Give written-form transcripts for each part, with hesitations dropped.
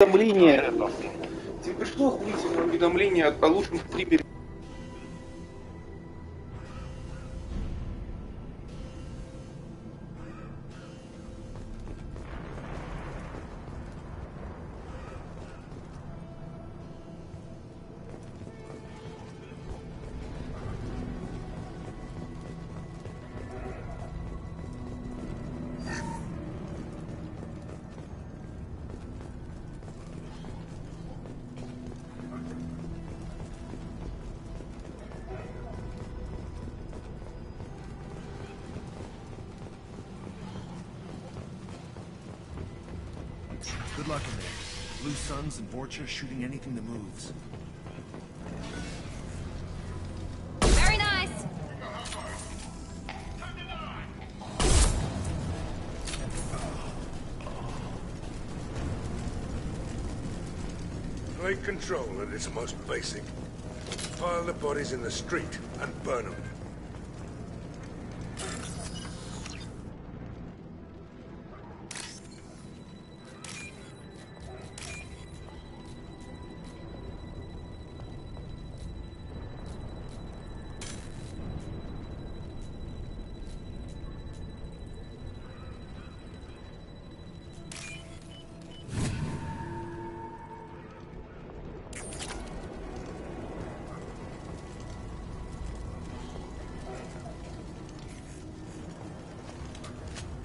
Уведомление. Тебе пришло охуительное уведомление о лучшем стримере. Good luck in there. Blue suns and Vorcha shooting anything that moves. Very nice! Plague control at its most basic. Pile the bodies in the street and burn them.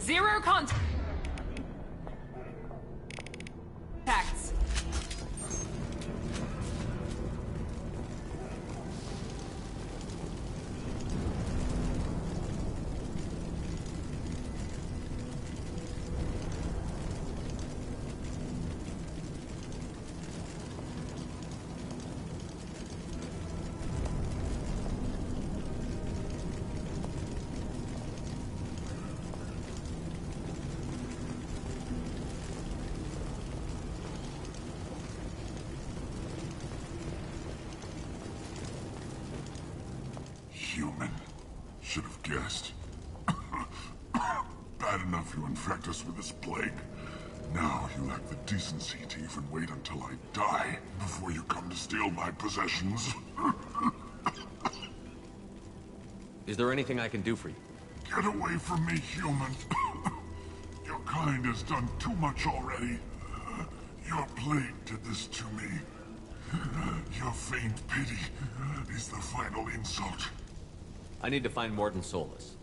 Zero contacts. Human. Should have guessed. Bad enough you infect us with this plague. Now you lack the decency to even wait until I die before you come to steal my possessions. Is there anything I can do for you? Get away from me, human. Your kind has done too much already. Your plague did this to me. Your faint pity is the final insult. I need to find Morton Solus.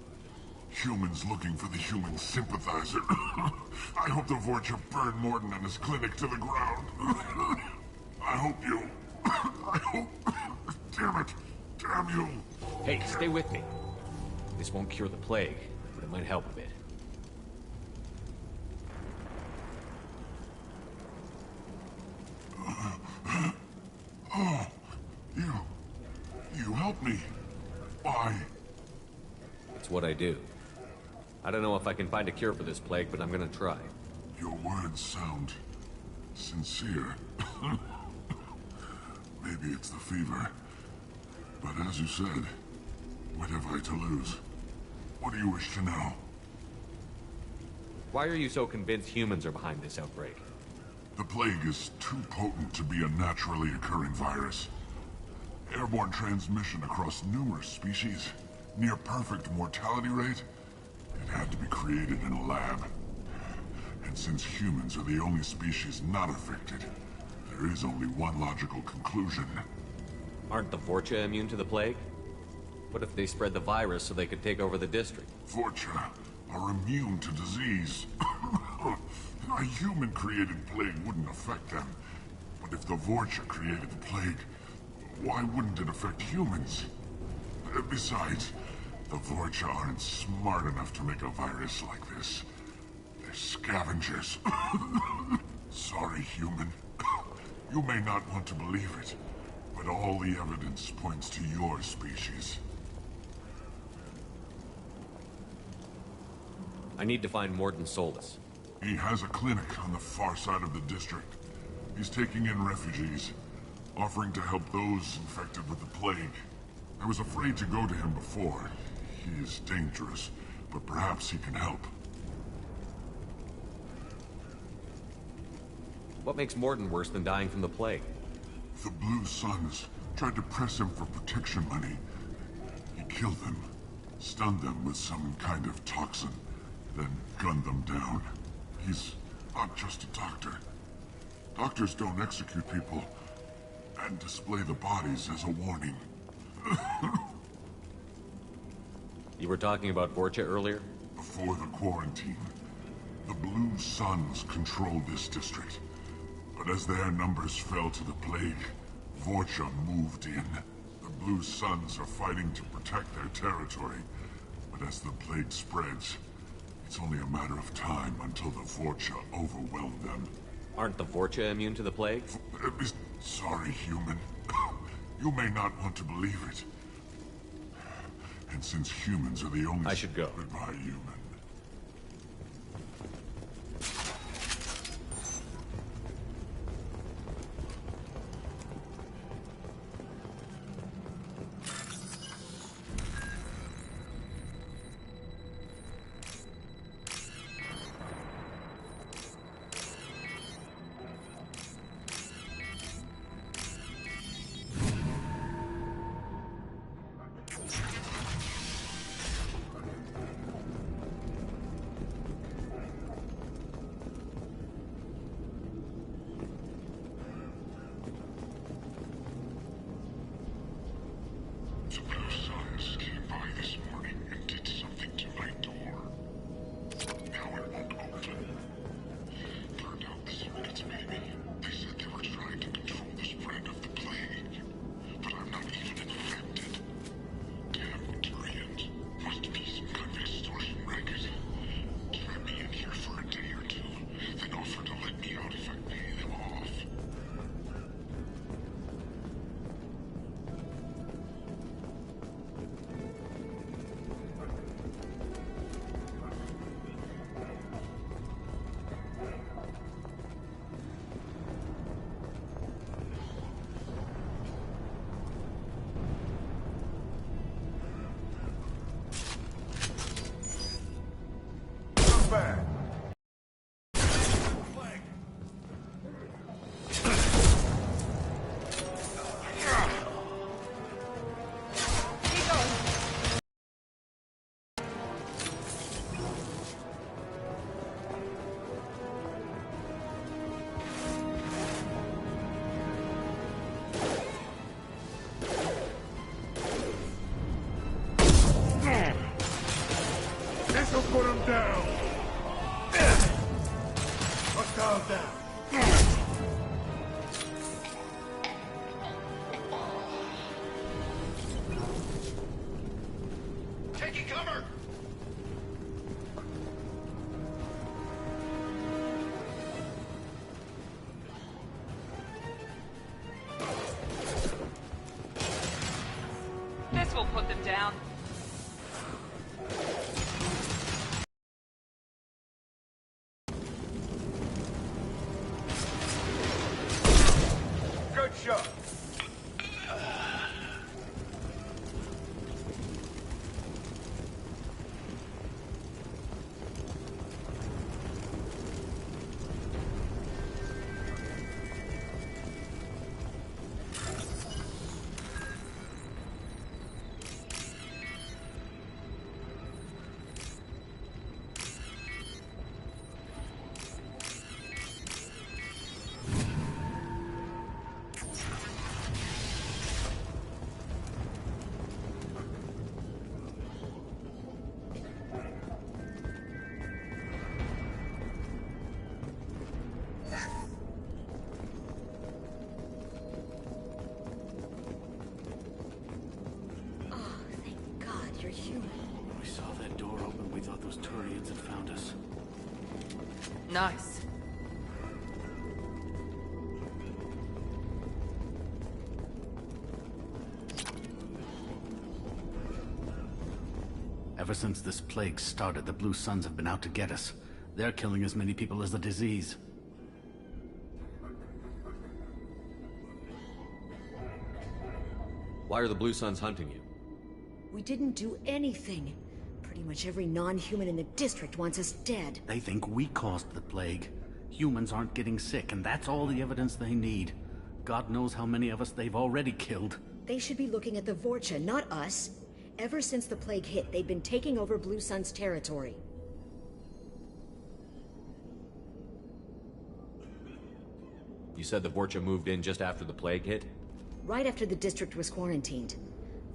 Humans looking for the human sympathizer. I hope the Vorcha burn Morton and his clinic to the ground. I hope you... I hope... Damn it. Damn you. Hey, stay with me. This won't cure the plague, but it might help a bit. Oh, you helped me. Why? It's what I do. I don't know if I can find a cure for this plague, but I'm gonna try. Your words sound sincere. Maybe it's the fever. But as you said, what have I to lose? What do you wish to know? Why are you so convinced humans are behind this outbreak? The plague is too potent to be a naturally occurring virus. Airborne transmission across numerous species, near perfect mortality rate. It had to be created in a lab. And since humans are the only species not affected, there is only one logical conclusion. Aren't the Vorcha immune to the plague? What if they spread the virus so they could take over the district? Vorcha are immune to disease. A human-created plague wouldn't affect them. But if the Vorcha created the plague, why wouldn't it affect humans? Besides, the Vorcha aren't smart enough to make a virus like this. They're scavengers. Sorry, human. You may not want to believe it, but all the evidence points to your species. I need to find Morton Solus. He has a clinic on the far side of the district. He's taking in refugees, offering to help those infected with the plague. I was afraid to go to him before. He is dangerous, but perhaps he can help. What makes Morton worse than dying from the plague? The Blue Suns tried to press him for protection money. He killed them, stunned them with some kind of toxin, then gunned them down. He's not just a doctor. Doctors don't execute people and display the bodies as a warning. You were talking about Vorcha earlier? Before the quarantine, the Blue Suns controlled this district. But as their numbers fell to the plague, Vorcha moved in. The Blue Suns are fighting to protect their territory. But as the plague spreads, it's only a matter of time until the Vorcha overwhelm them. Aren't the Vorcha immune to the plague? Sorry, human. You may not want to believe it. And since humans are the only... I should go. Goodbye, human. The Blue Suns came by this morning and did something to my door. Now it won't open. Turned out the circuits maybe. They said they were trying to control the spread of the plague. But I'm not even infected. Damn Tyrians. Must be some kind of extortion racket. Trap me in here for a day or two, then offer to let me out if I pay them off. This'll put him down! Hostile down! Taking cover! This will put them down. Good shot! You're human. When we saw that door open, we thought those Turians had found us. Nice. Ever since this plague started, the Blue Suns have been out to get us. They're killing as many people as the disease. Why are the Blue Suns hunting you? We didn't do anything. Pretty much every non-human in the district wants us dead. They think we caused the plague. Humans aren't getting sick, and that's all the evidence they need. God knows how many of us they've already killed. They should be looking at the Vorcha, not us. Ever since the plague hit, they've been taking over Blue Sun's territory. You said the Vorcha moved in just after the plague hit? Right after the district was quarantined.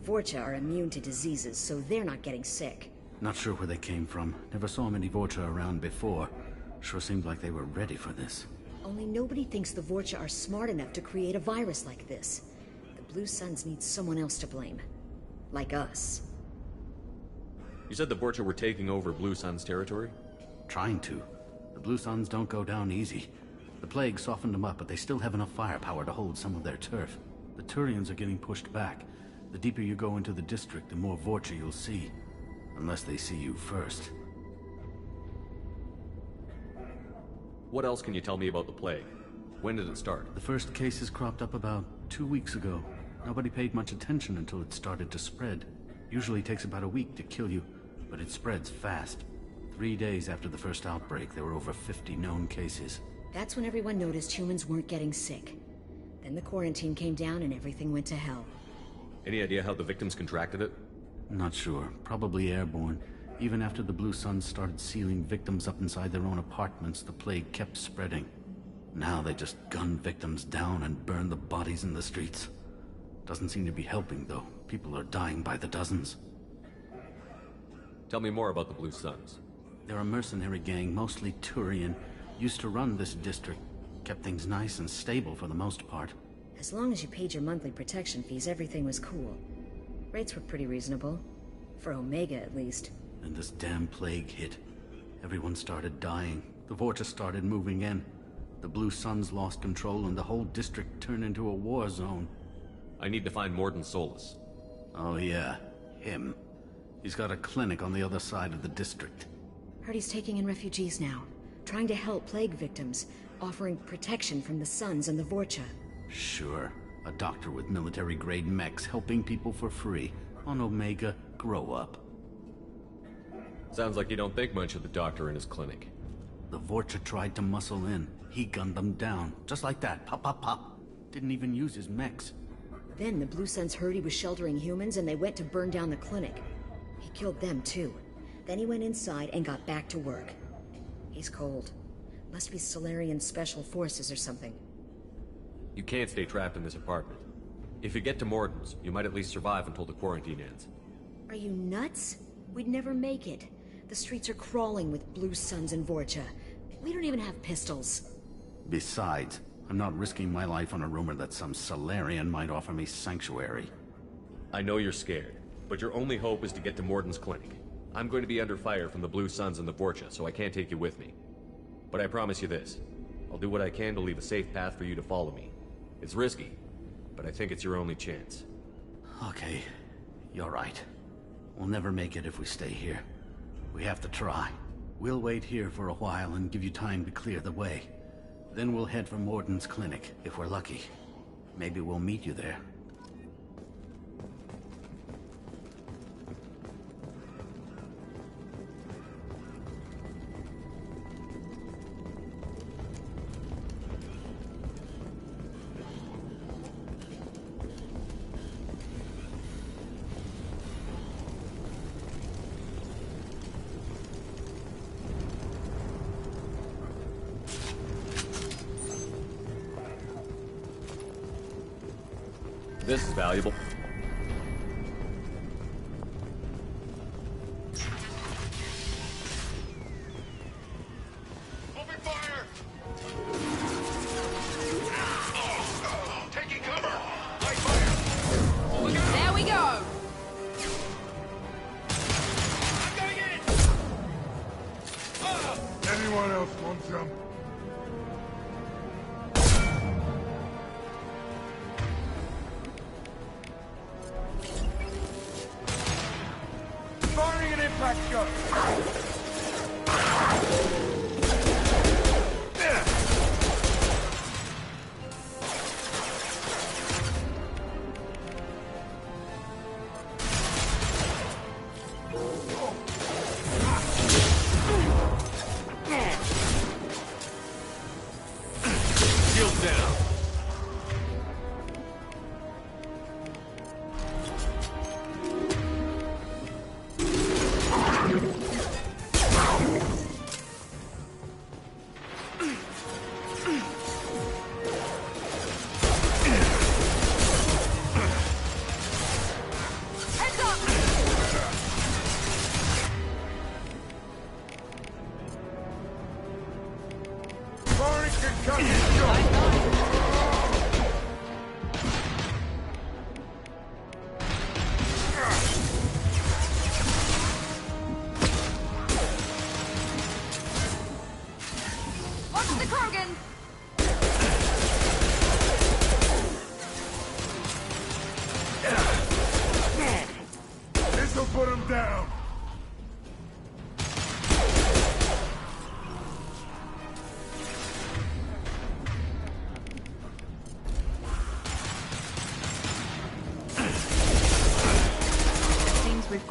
Vorcha are immune to diseases, so they're not getting sick. Not sure where they came from. Never saw many Vorcha around before. Sure seemed like they were ready for this. Only nobody thinks the Vorcha are smart enough to create a virus like this. The Blue Suns need someone else to blame. Like us. You said the Vorcha were taking over Blue Sun's territory? Trying to. The Blue Suns don't go down easy. The plague softened them up, but they still have enough firepower to hold some of their turf. The Turians are getting pushed back. The deeper you go into the district, the more Vorcha you'll see. Unless they see you first. What else can you tell me about the plague? When did it start? The first cases cropped up about 2 weeks ago. Nobody paid much attention until it started to spread. Usually takes about a week to kill you, but it spreads fast. 3 days after the first outbreak, there were over 50 known cases. That's when everyone noticed humans weren't getting sick. Then the quarantine came down and everything went to hell. Any idea how the victims contracted it? Not sure. Probably airborne. Even after the Blue Suns started sealing victims up inside their own apartments, the plague kept spreading. Now they just gun victims down and burn the bodies in the streets. Doesn't seem to be helping, though. People are dying by the dozens. Tell me more about the Blue Suns. They're a mercenary gang, mostly Turian. Used to run this district. Kept things nice and stable for the most part. As long as you paid your monthly protection fees, everything was cool. Rates were pretty reasonable. For Omega, at least. Then this damn plague hit. Everyone started dying. The Vorcha started moving in. The Blue Suns lost control and the whole district turned into a war zone. I need to find Morden Solus. Oh yeah, him. He's got a clinic on the other side of the district. Heard he's taking in refugees now. Trying to help plague victims. Offering protection from the Suns and the Vorcha. Sure. A doctor with military-grade mechs helping people for free. On Omega, grow up. Sounds like you don't think much of the doctor in his clinic. The Vorcha tried to muscle in. He gunned them down. Just like that. Pop, pop, pop. Didn't even use his mechs. Then the Blue Suns heard he was sheltering humans and they went to burn down the clinic. He killed them too. Then he went inside and got back to work. He's cold. Must be Solarian Special Forces or something. You can't stay trapped in this apartment. If you get to Morden's, you might at least survive until the quarantine ends. Are you nuts? We'd never make it. The streets are crawling with Blue Suns and Vorcha. We don't even have pistols. Besides, I'm not risking my life on a rumor that some Solarian might offer me sanctuary. I know you're scared, but your only hope is to get to Morden's clinic. I'm going to be under fire from the Blue Suns and the Vorcha, so I can't take you with me. But I promise you this. I'll do what I can to leave a safe path for you to follow me. It's risky, but I think it's your only chance. Okay, you're right. We'll never make it if we stay here. We have to try. We'll wait here for a while and give you time to clear the way. Then we'll head for Morden's clinic, if we're lucky. Maybe we'll meet you there. This is valuable. Open fire! Taking cover! Light fire! There we go! I'm going in! Anyone else want some? Firing an impact shot!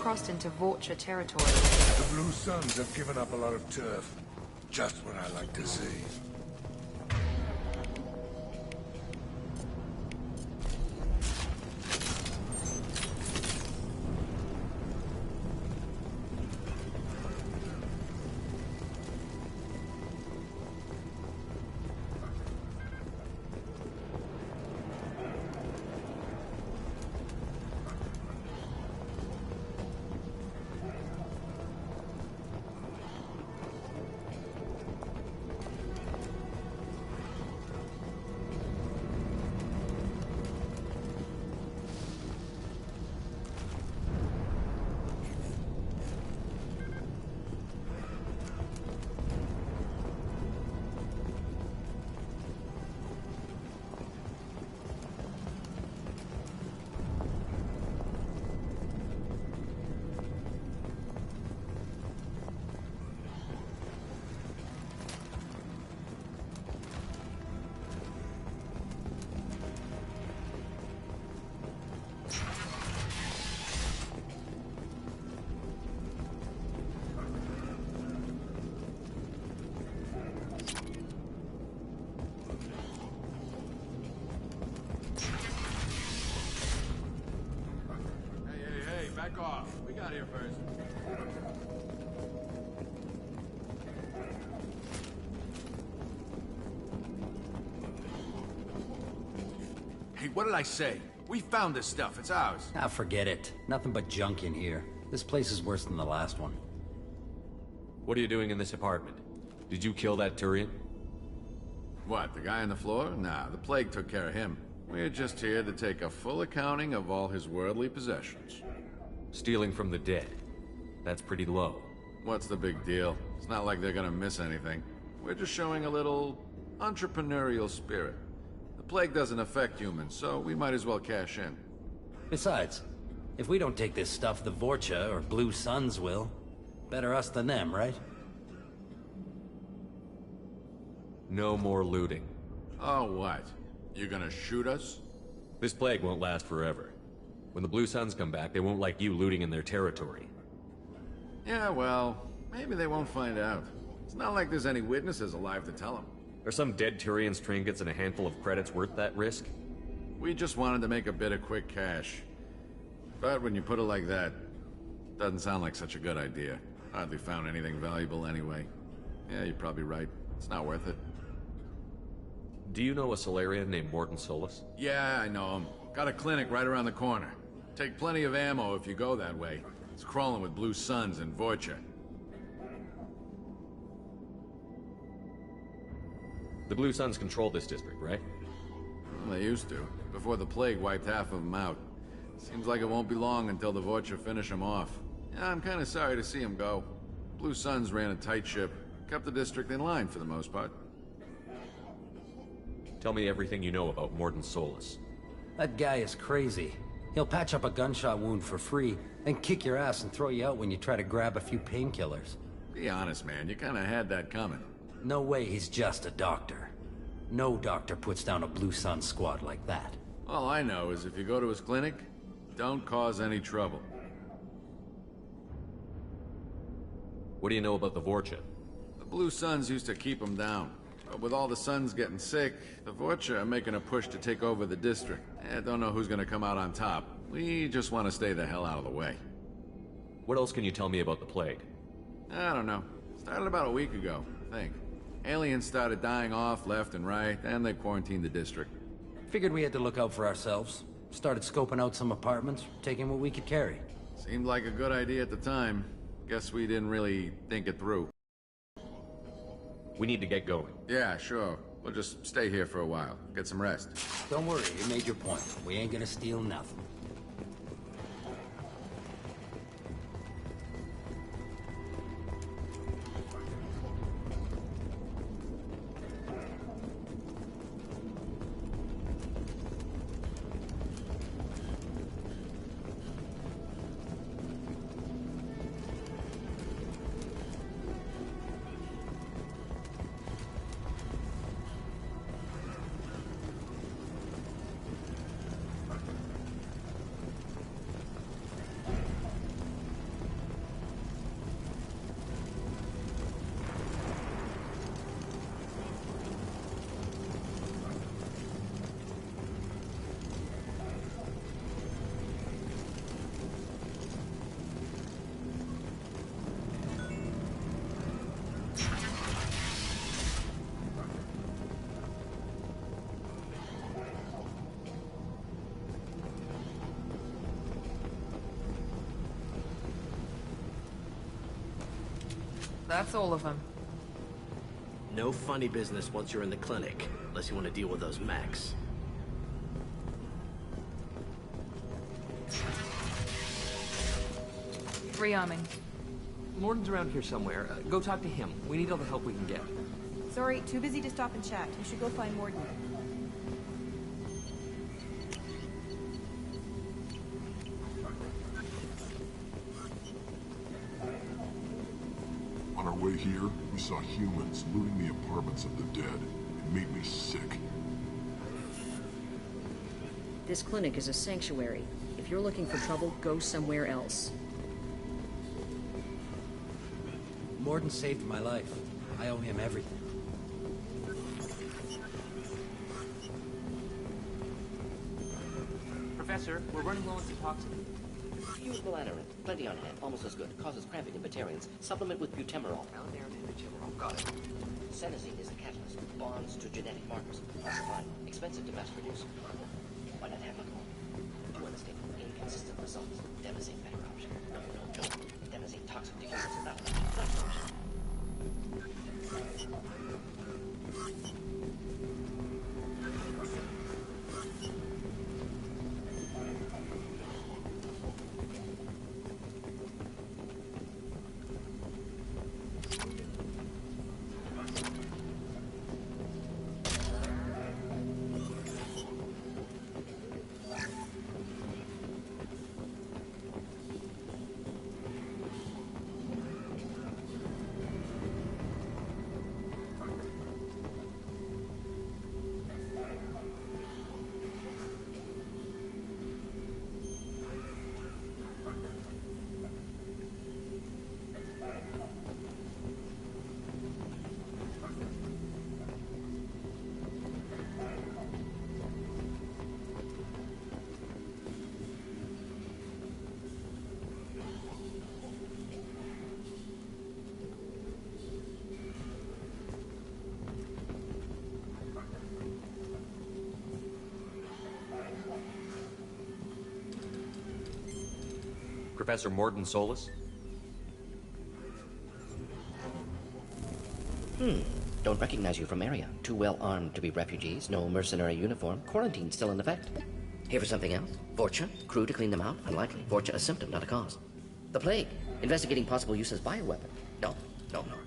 crossed into Vorcha territory. The Blue Suns have given up a lot of turf. Just what I like to see. Back off. We got here first. Hey, what did I say? We found this stuff. It's ours. Ah, forget it. Nothing but junk in here. This place is worse than the last one. What are you doing in this apartment? Did you kill that Turian? What, the guy on the floor? Nah, the plague took care of him. We're just here to take a full accounting of all his worldly possessions. Stealing from the dead. That's pretty low. What's the big deal? It's not like they're gonna miss anything. We're just showing a little entrepreneurial spirit. The plague doesn't affect humans, so we might as well cash in. Besides, if we don't take this stuff, the Vorcha or Blue Suns will. Better us than them, right? No more looting. Oh, what? You gonna shoot us? This plague won't last forever. When the Blue Suns come back, they won't like you looting in their territory. Yeah, well, maybe they won't find out. It's not like there's any witnesses alive to tell them. Are some dead Tyrians' trinkets and a handful of credits worth that risk? We just wanted to make a bit of quick cash. But when you put it like that, doesn't sound like such a good idea. Hardly found anything valuable anyway. Yeah, you're probably right. It's not worth it. Do you know a Solarian named Morton Solus? Yeah, I know him. Got a clinic right around the corner. Take plenty of ammo if you go that way. It's crawling with Blue Suns and Vorcha. The Blue Suns control this district, right? Well, they used to, before the plague wiped half of them out. Seems like it won't be long until the Vorcha finish them off. Yeah, I'm kind of sorry to see them go. Blue Suns ran a tight ship, kept the district in line for the most part. Tell me everything you know about Morton Solus. That guy is crazy. He'll patch up a gunshot wound for free, then kick your ass and throw you out when you try to grab a few painkillers. Be honest, man. You kind of had that coming. No way he's just a doctor. No doctor puts down a Blue Sun squad like that. All I know is if you go to his clinic, don't cause any trouble. What do you know about the Vorcha? The Blue Suns used to keep him down. But with all the Suns getting sick, the Vorcha are making a push to take over the district. Don't know who's gonna come out on top. We just want to stay the hell out of the way. What else can you tell me about the plague? I don't know. Started about a week ago, I think. Aliens started dying off left and right, and they quarantined the district. Figured we had to look out for ourselves. Started scoping out some apartments, taking what we could carry. Seemed like a good idea at the time. Guess we didn't really think it through. We need to get going. Yeah, sure. We'll just stay here for a while. Get some rest. Don't worry, you made your point. We ain't gonna steal nothing. That's all of them. No funny business once you're in the clinic, unless you want to deal with those mechs. Rearming. Morden's around here somewhere. Go talk to him. We need all the help we can get. Sorry, too busy to stop and chat. You should go find Morden. On our way here, we saw humans looting the apartments of the dead. It made me sick. This clinic is a sanctuary. If you're looking for trouble, go somewhere else. Morden saved my life. I owe him everything. Professor, we're running low on toxin. Use melanorin. Plenty on hand. Almost as good. Causes cramping in Batarians. Supplement with butemerol. Melanorin and butemerol. Got it. Senescene is a catalyst. Bonds to genetic markers. That's fine. Expensive to mass produce. Why not have it? You understand? Inconsistent results. Demonstrate better option. No. Demonstrate toxic to humans. Not an option. Professor Morden Solis? Don't recognize you from area. Too well armed to be refugees. No mercenary uniform. Quarantine still in effect. Here for something else? Vorcha? Crew to clean them out? Unlikely. Vorcha a symptom, not a cause. The plague. Investigating possible use as bioweapon. No.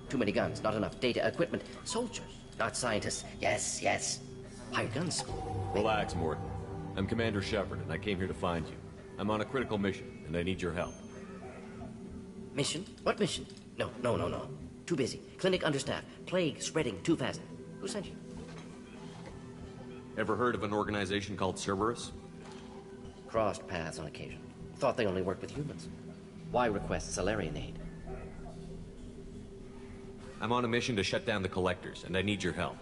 Too many guns. Not enough data, equipment. Soldiers, not scientists. Yes. Hired guns. Relax, Morden. I'm Commander Shepard, and I came here to find you. I'm on a critical mission, and I need your help. Mission? What mission? No. Too busy. Clinic understaffed. Plague spreading too fast. Who sent you? Ever heard of an organization called Cerberus? Crossed paths on occasion. Thought they only worked with humans. Why request Solarian aid? I'm on a mission to shut down the Collectors, and I need your help.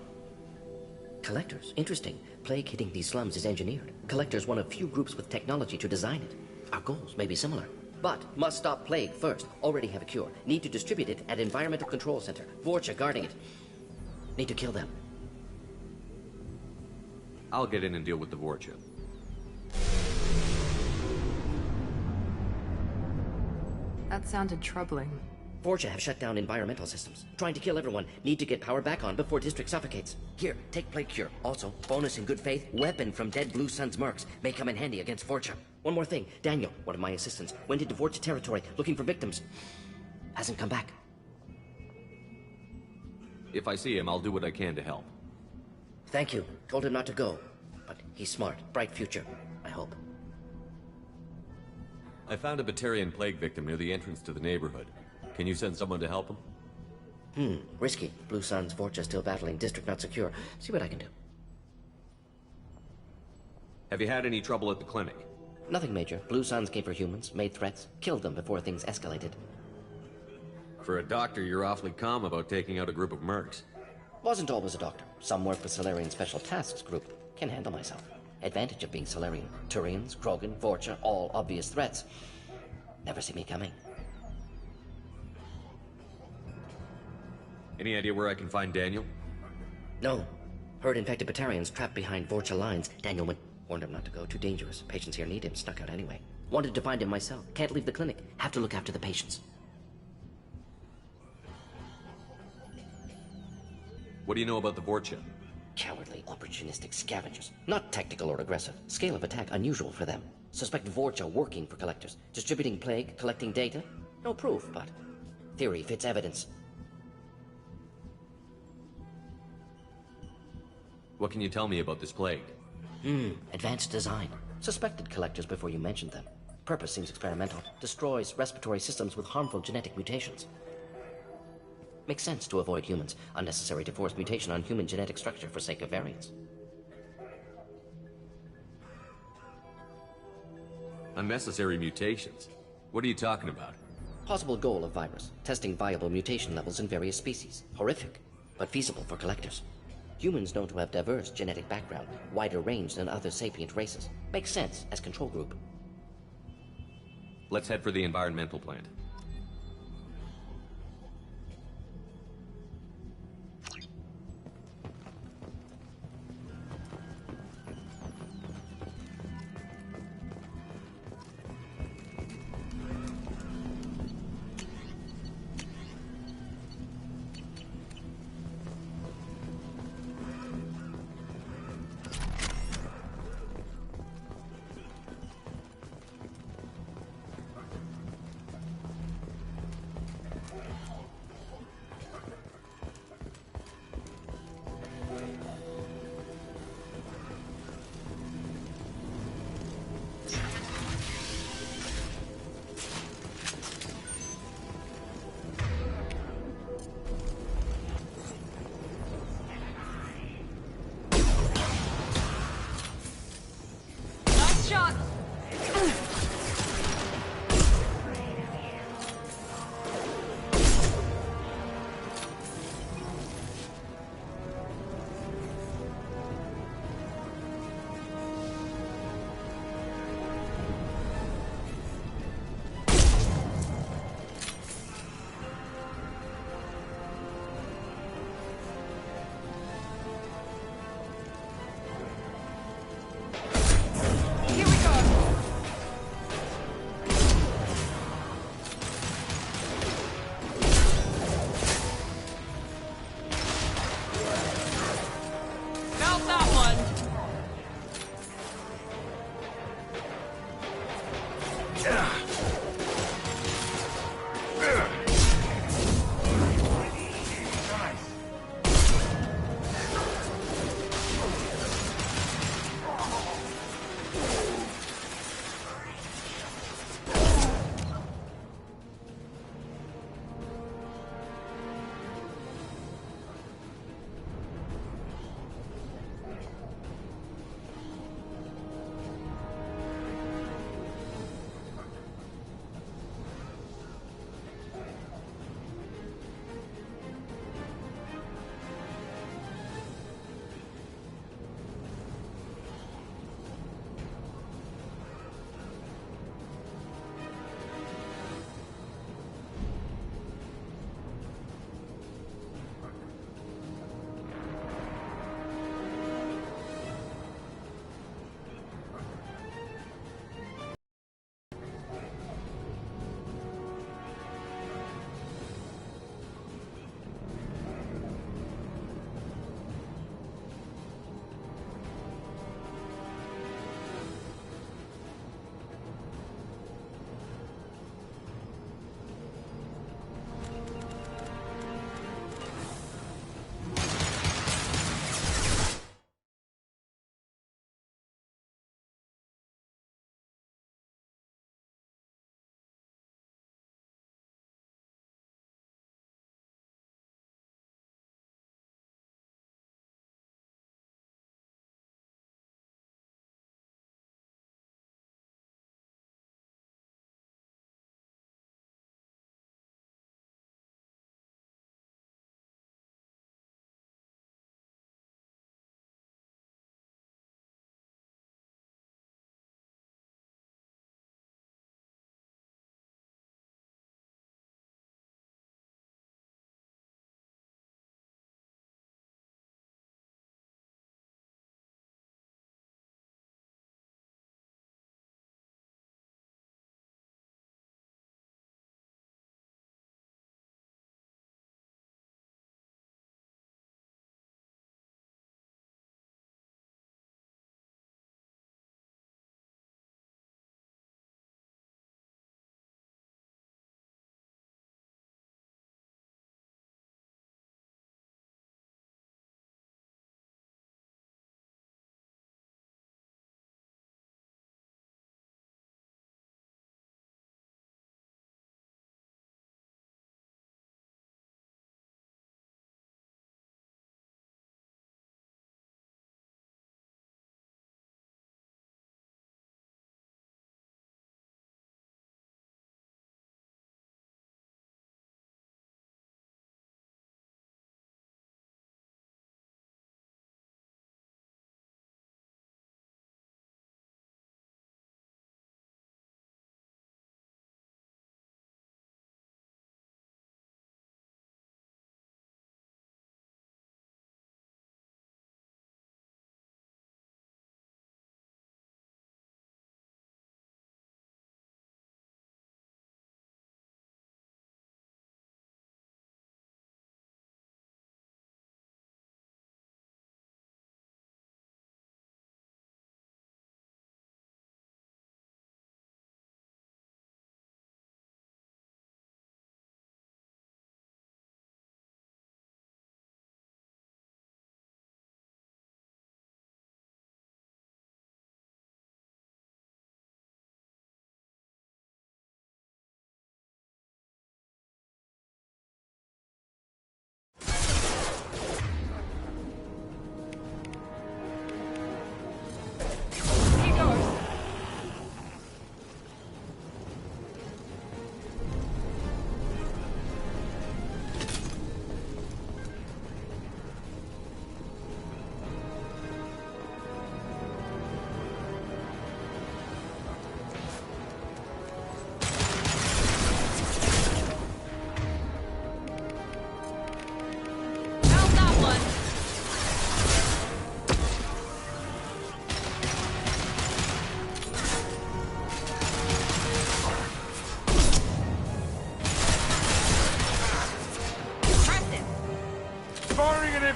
Collectors? Interesting. Plague hitting these slums is engineered. Collectors one of few groups with technology to design it. Our goals may be similar. But must stop plague first. Already have a cure. Need to distribute it at Environmental Control Center. Vorcha guarding it. Need to kill them. I'll get in and deal with the Vorcha. That sounded troubling. Vorcha have shut down environmental systems. Trying to kill everyone. Need to get power back on before district suffocates. Here, take plague cure. Also, bonus in good faith, weapon from dead Blue Sun's mercs. May come in handy against Vorcha. One more thing. Daniel, one of my assistants, went into Vorcha territory looking for victims. Hasn't come back. If I see him, I'll do what I can to help. Thank you. Told him not to go. But he's smart. Bright future. I hope. I found a Batarian plague victim near the entrance to the neighborhood. Can you send someone to help him? Risky. Blue Sun's Vorcha still battling. District not secure. See what I can do. Have you had any trouble at the clinic? Nothing major. Blue Suns came for humans, made threats, killed them before things escalated. For a doctor, you're awfully calm about taking out a group of mercs. Wasn't always a doctor. Some work with Solarian Special Tasks Group. Can handle myself. Advantage of being Solarian. Turians, Krogan, Vorcha, all obvious threats. Never see me coming. Any idea where I can find Daniel? No. Heard infected Batarians trapped behind Vorcha lines. Daniel warned him not to go. Too dangerous. Patients here need him. Snuck out anyway. Wanted to find him myself. Can't leave the clinic. Have to look after the patients. What do you know about the Vorcha? Cowardly, opportunistic scavengers. Not tactical or aggressive. Scale of attack unusual for them. Suspect Vorcha working for collectors. Distributing plague, collecting data. No proof, but theory fits evidence. What can you tell me about this plague? Advanced design. Suspected collectors before you mentioned them. Purpose seems experimental. Destroys respiratory systems with harmful genetic mutations. Makes sense to avoid humans. Unnecessary to force mutation on human genetic structure for sake of variance. Unnecessary mutations? What are you talking about? Possible goal of virus. Testing viable mutation levels in various species. Horrific, but feasible for collectors. Humans known to have diverse genetic background, wider range than other sapient races. Makes sense as control group. Let's head for the environmental plant. Shot! Here we go!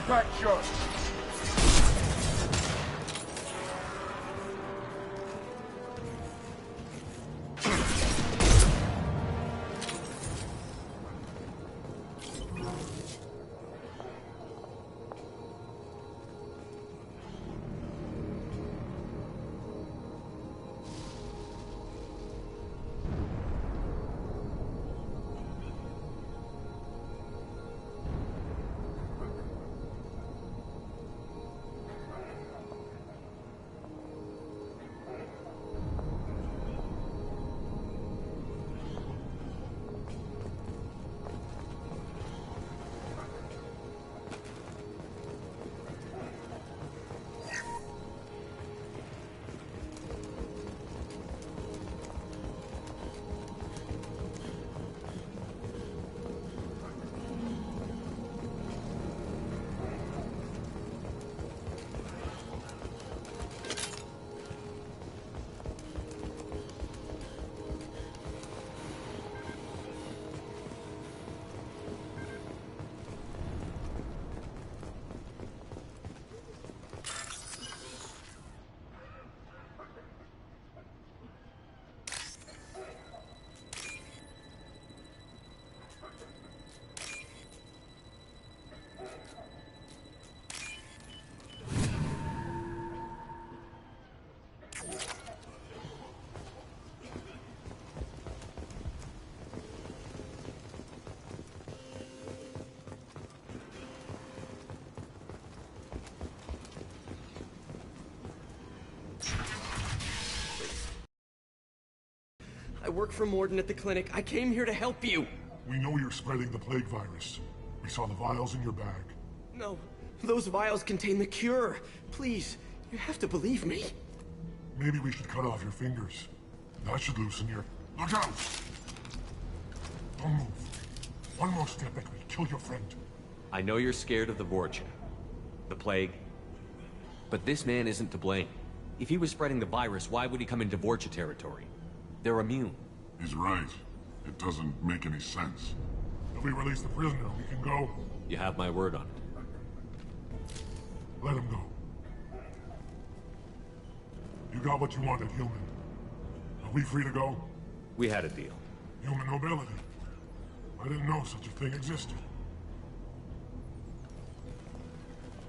Back shot. I work for Morden at the clinic. I came here to help you. We know you're spreading the plague virus. We saw the vials in your bag. No, those vials contain the cure. Please, you have to believe me. Maybe we should cut off your fingers. That should loosen your... Look out! Don't move. One more step and we'll kill your friend. I know you're scared of the Vorcha, the plague, but this man isn't to blame. If he was spreading the virus, why would he come into Vorcha territory? They're immune. He's right. It doesn't make any sense. If we release the prisoner, we can go. You have my word on it. Let him go. You got what you wanted, human. Are we free to go? We had a deal. Human nobility. I didn't know such a thing existed.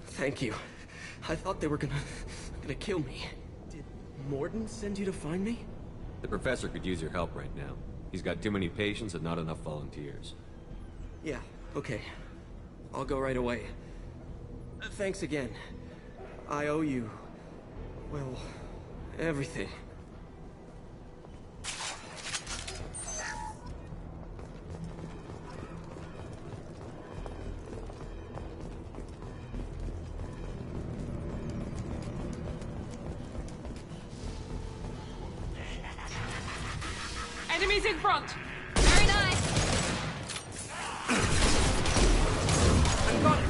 Thank you. I thought they were gonna kill me. Did Morden send you to find me? The professor could use your help right now. He's got too many patients and not enough volunteers. Yeah, okay. I'll go right away. Thanks again. I owe you... well, everything. Enemies in front! Very nice! I've got it!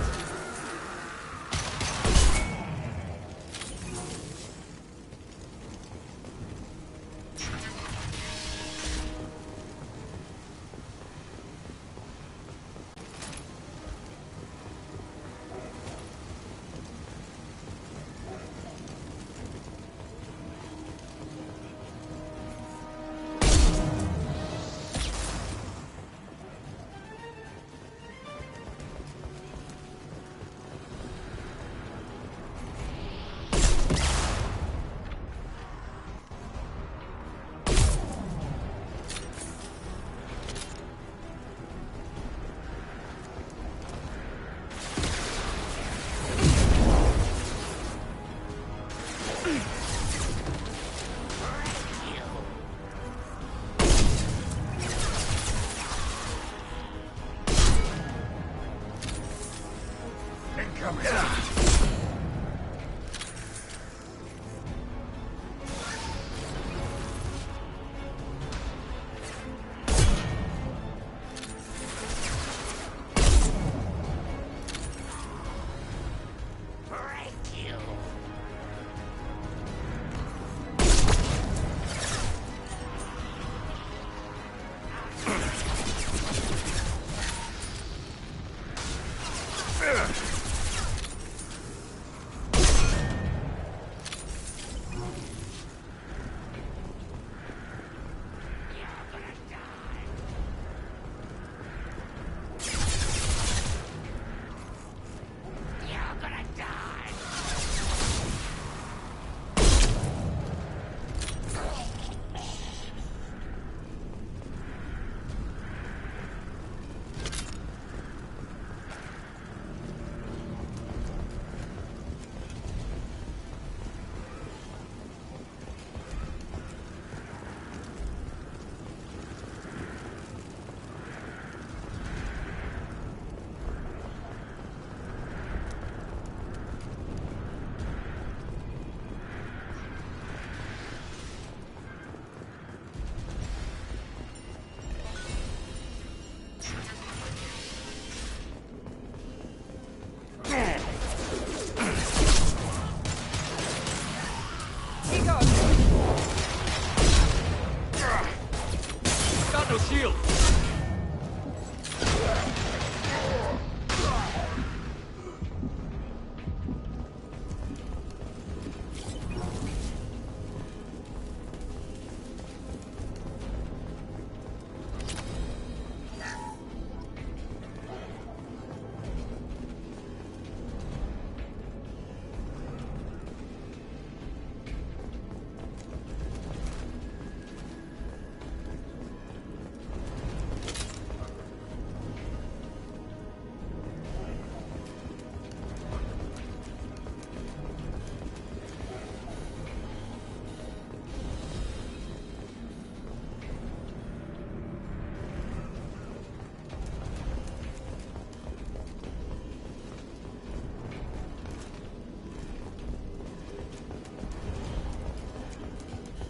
He goes. Got no shield.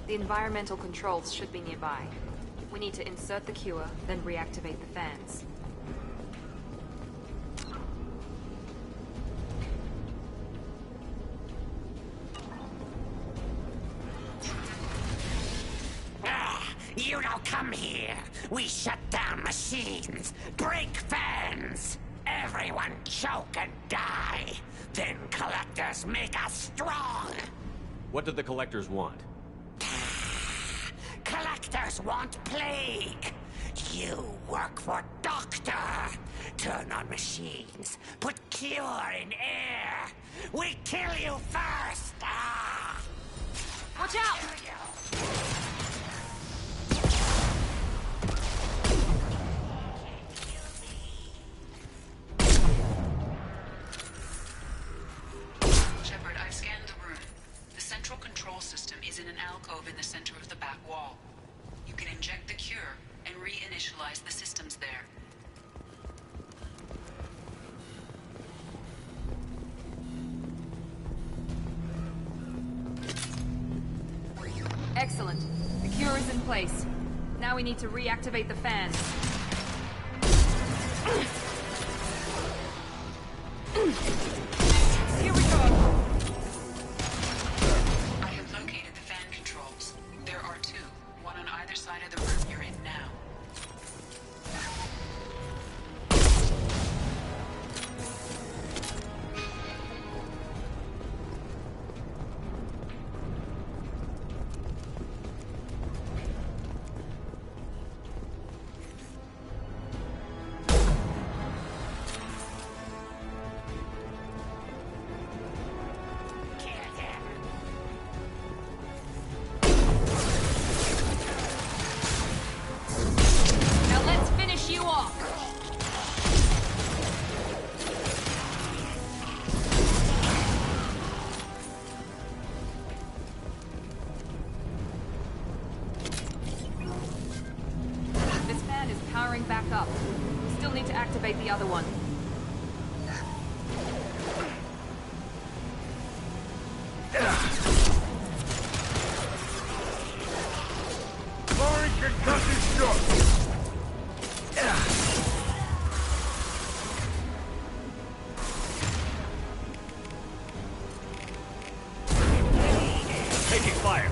The environmental controls should be nearby. We need to insert the cure, then reactivate the fans. You don't come here. We shut down machines, break fans. Everyone choke and die. Then collectors make us strong. What did the collectors want? Collectors want plague. You work for Doctor. Turn on machines. Put cure in air. We kill you first. Watch out! Shepard, I've scanned the room. The central control system is in an alcove in the center of the back wall. You can inject the cure and reinitialize the systems there. Excellent. The cure is in place. Now we need to reactivate the fans. Here we go. I have located the fan controls. There are two, one on either side of the room you're in now. Now let's finish you off. This fan is powering back up. We still need to activate the other one. Firing concussive shots! Taking fire.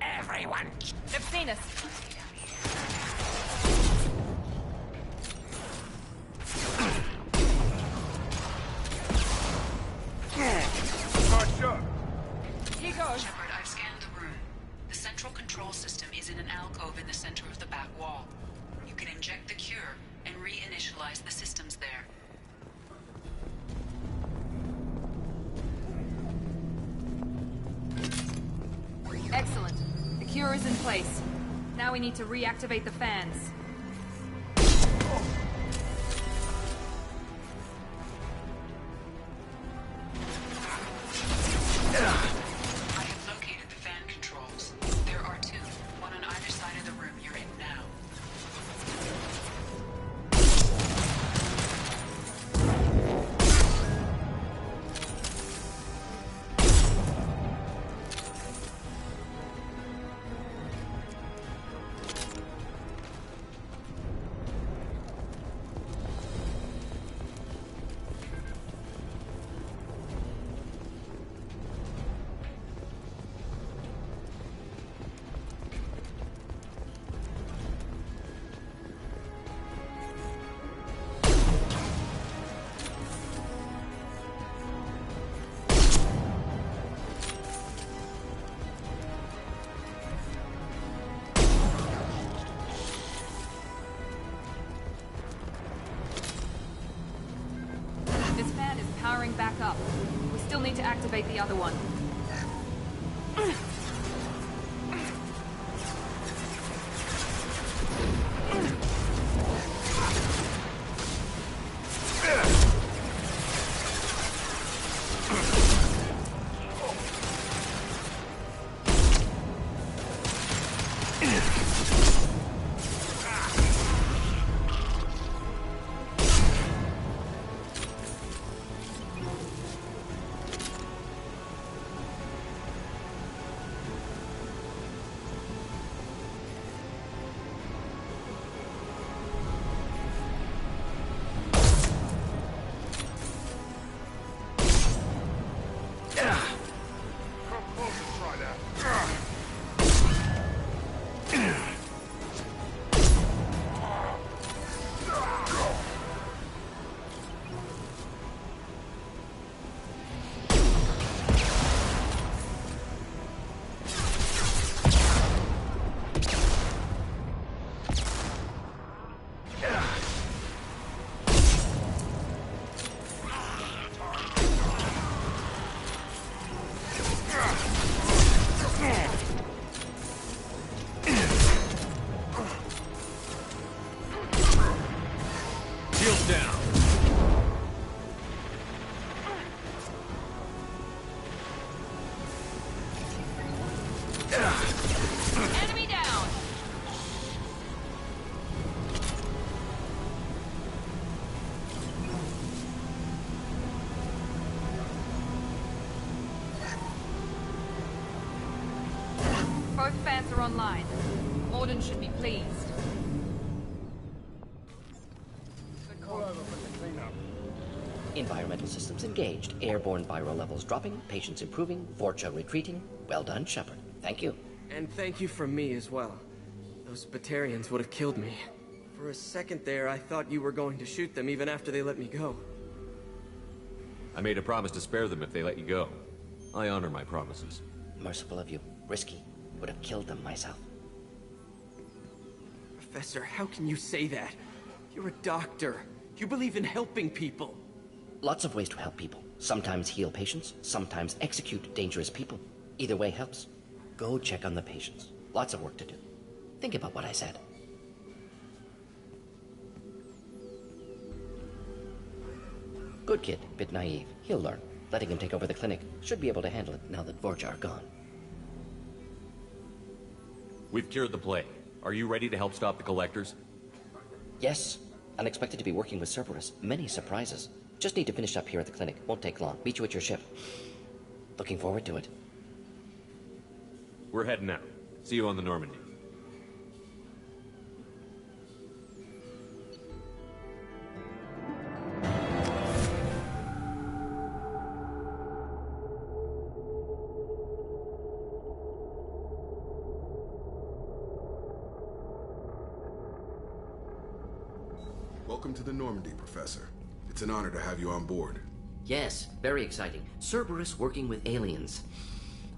Everyone. They've seen us. Shepard, I've scanned the room. The central control system is in an alcove in the center of the back wall. You can inject the cure and reinitialize the systems there. Excellent. The cure is in place. Now we need to reactivate the fans. I have located the fan controls. There are two, one on either side of the room you're in now. This fan is powering back up. We still need to activate the other one. Shields down. Enemy down! Both fans are online. Morden should be pleased. Environmental systems engaged. Airborne viral levels dropping. Patients improving. Vorcha retreating. Well done, Shepard. Thank you. And thank you from me as well. Those Batarians would have killed me. For a second there, I thought you were going to shoot them even after they let me go. I made a promise to spare them if they let you go. I honor my promises. Merciful of you. Risky. Would have killed them myself. Professor, how can you say that? You're a doctor. You believe in helping people. Lots of ways to help people. Sometimes heal patients, sometimes execute dangerous people. Either way helps. Go check on the patients. Lots of work to do. Think about what I said. Good kid, bit naive. He'll learn. Letting him take over the clinic. Should be able to handle it now that Vorcha are gone. We've cured the plague. Are you ready to help stop the collectors? Yes. Unexpected to be working with Cerberus. Many surprises. Just need to finish up here at the clinic. Won't take long. Meet you at your ship. Looking forward to it. We're heading out. See you on the Normandy. Welcome to the Normandy, Professor. It's an honor to have you on board. Yes, very exciting. Cerberus working with aliens.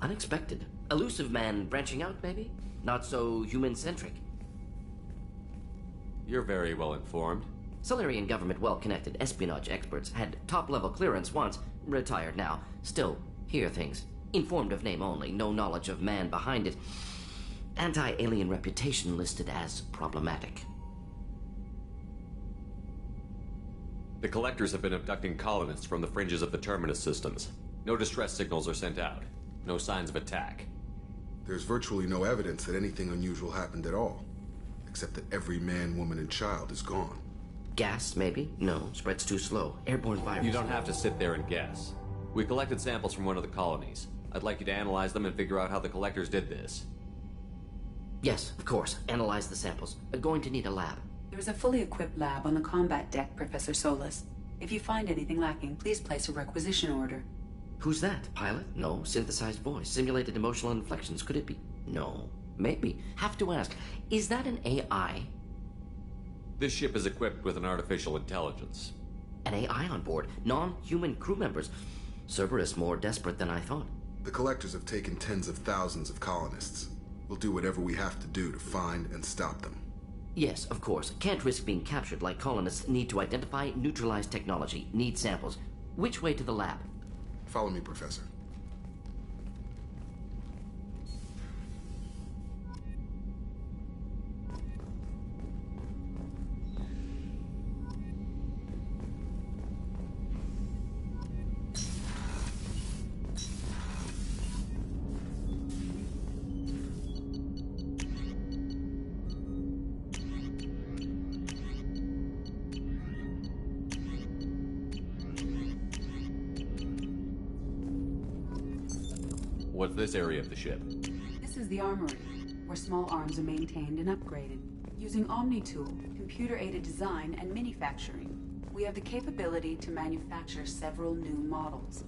Unexpected. Elusive man branching out, maybe? Not so human-centric. You're very well informed. Solarian government well-connected espionage experts had top-level clearance once, retired now. Still, hear things. Informed of name only, no knowledge of man behind it. Anti-alien reputation listed as problematic. The Collectors have been abducting colonists from the fringes of the Terminus systems. No distress signals are sent out. No signs of attack. There's virtually no evidence that anything unusual happened at all. Except that every man, woman, and child is gone. Gas, maybe? No, spreads too slow. Airborne virus. You don't have to sit there and guess. We collected samples from one of the colonies. I'd like you to analyze them and figure out how the Collectors did this. Yes, of course. Analyze the samples. Going to need a lab. There's a fully equipped lab on the combat deck, Professor Solis. If you find anything lacking, please place a requisition order. Who's that? Pilot? No. Synthesized voice. Simulated emotional inflections. Could it be? No. Maybe. Have to ask. Is that an AI? This ship is equipped with an artificial intelligence. An AI on board? Non-human crew members? Cerberus more desperate than I thought. The Collectors have taken tens of thousands of colonists. We'll do whatever we have to do to find and stop them. Yes, of course. Can't risk being captured like colonists need to identify, neutralize technology, need samples. Which way to the lab? Follow me, Professor. What's this area of the ship? This is the armory, where small arms are maintained and upgraded. Using Omni-Tool, computer-aided design, and manufacturing, we have the capability to manufacture several new models.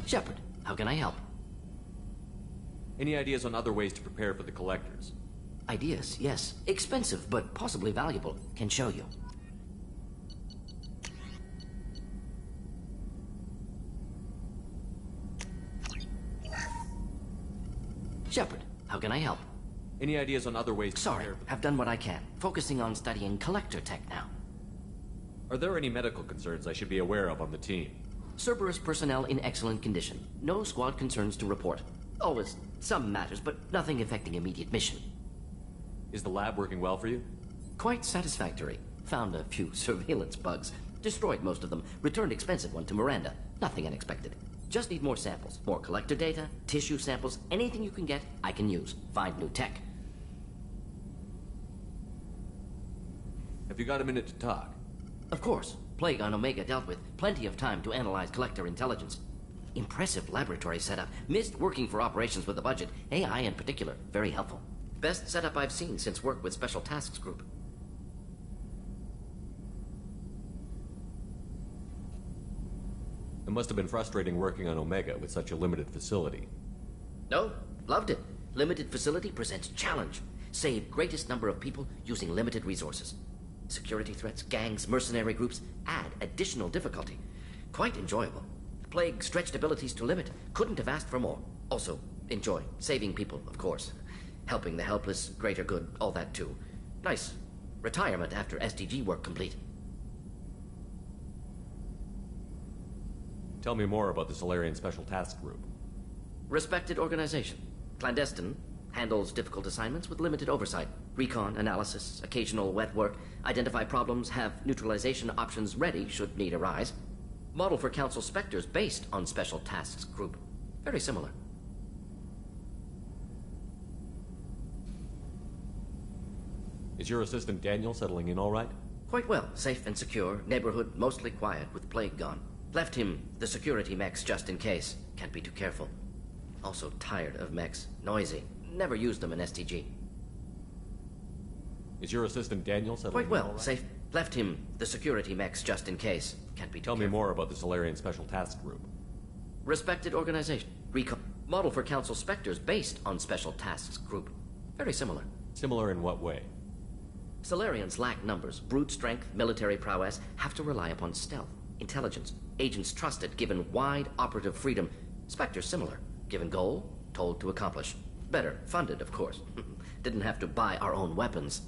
Shepard, how can I help? Any ideas on other ways to prepare for the Collectors? Ideas, yes. Expensive, but possibly valuable. Can show you. Shepard, how can I help? Any ideas on other ways to Sorry, prepare for I've done what I can. Focusing on studying Collector tech now. Are there any medical concerns I should be aware of on the team? Cerberus personnel in excellent condition. No squad concerns to report. Always some matters, but nothing affecting immediate mission. Is the lab working well for you? Quite satisfactory. Found a few surveillance bugs. Destroyed most of them. Returned expensive one to Miranda. Nothing unexpected. Just need more samples. More collector data, tissue samples, anything you can get, I can use. Find new tech. Have you got a minute to talk? Of course. Plague on Omega dealt with. Plenty of time to analyze collector intelligence. Impressive laboratory setup. Missed working for operations with a budget. AI in particular. Very helpful. Best setup I've seen since work with Special Tasks Group. It must have been frustrating working on Omega with such a limited facility. No, loved it. Limited facility presents challenge. Save greatest number of people using limited resources. Security threats, gangs, mercenary groups add additional difficulty. Quite enjoyable. Plague stretched abilities to limit. Couldn't have asked for more. Also, enjoy. Saving people, of course. Helping the helpless, greater good, all that too. Nice. Retirement after SDG work complete. Tell me more about the Solarian Special Task Group. Respected organization. Clandestine. Handles difficult assignments with limited oversight. Recon, analysis, occasional wet work. Identify problems, have neutralization options ready should need arise. Model for Council Spectres based on Special Tasks Group. Very similar. Is your assistant Daniel settling in all right? Quite well. Safe and secure. Neighborhood mostly quiet with plague gone. Left him the security mechs just in case. Can't be too careful. Also tired of mechs. Noisy. Never used them in STG. Is your assistant Daniel settling Quite in well. all right? Safe. Left him the security mechs just in case. Can't be too Tell me more about the Solarian Special Task Group. Respected organization. Recon. Model for Council Spectres based on Special Tasks Group. Very similar. Similar in what way? Solarians lack numbers, brute strength, military prowess, have to rely upon stealth, intelligence, agents trusted, given wide operative freedom. Spectres similar, given goal, told to accomplish. Better, funded, of course. Didn't have to buy our own weapons.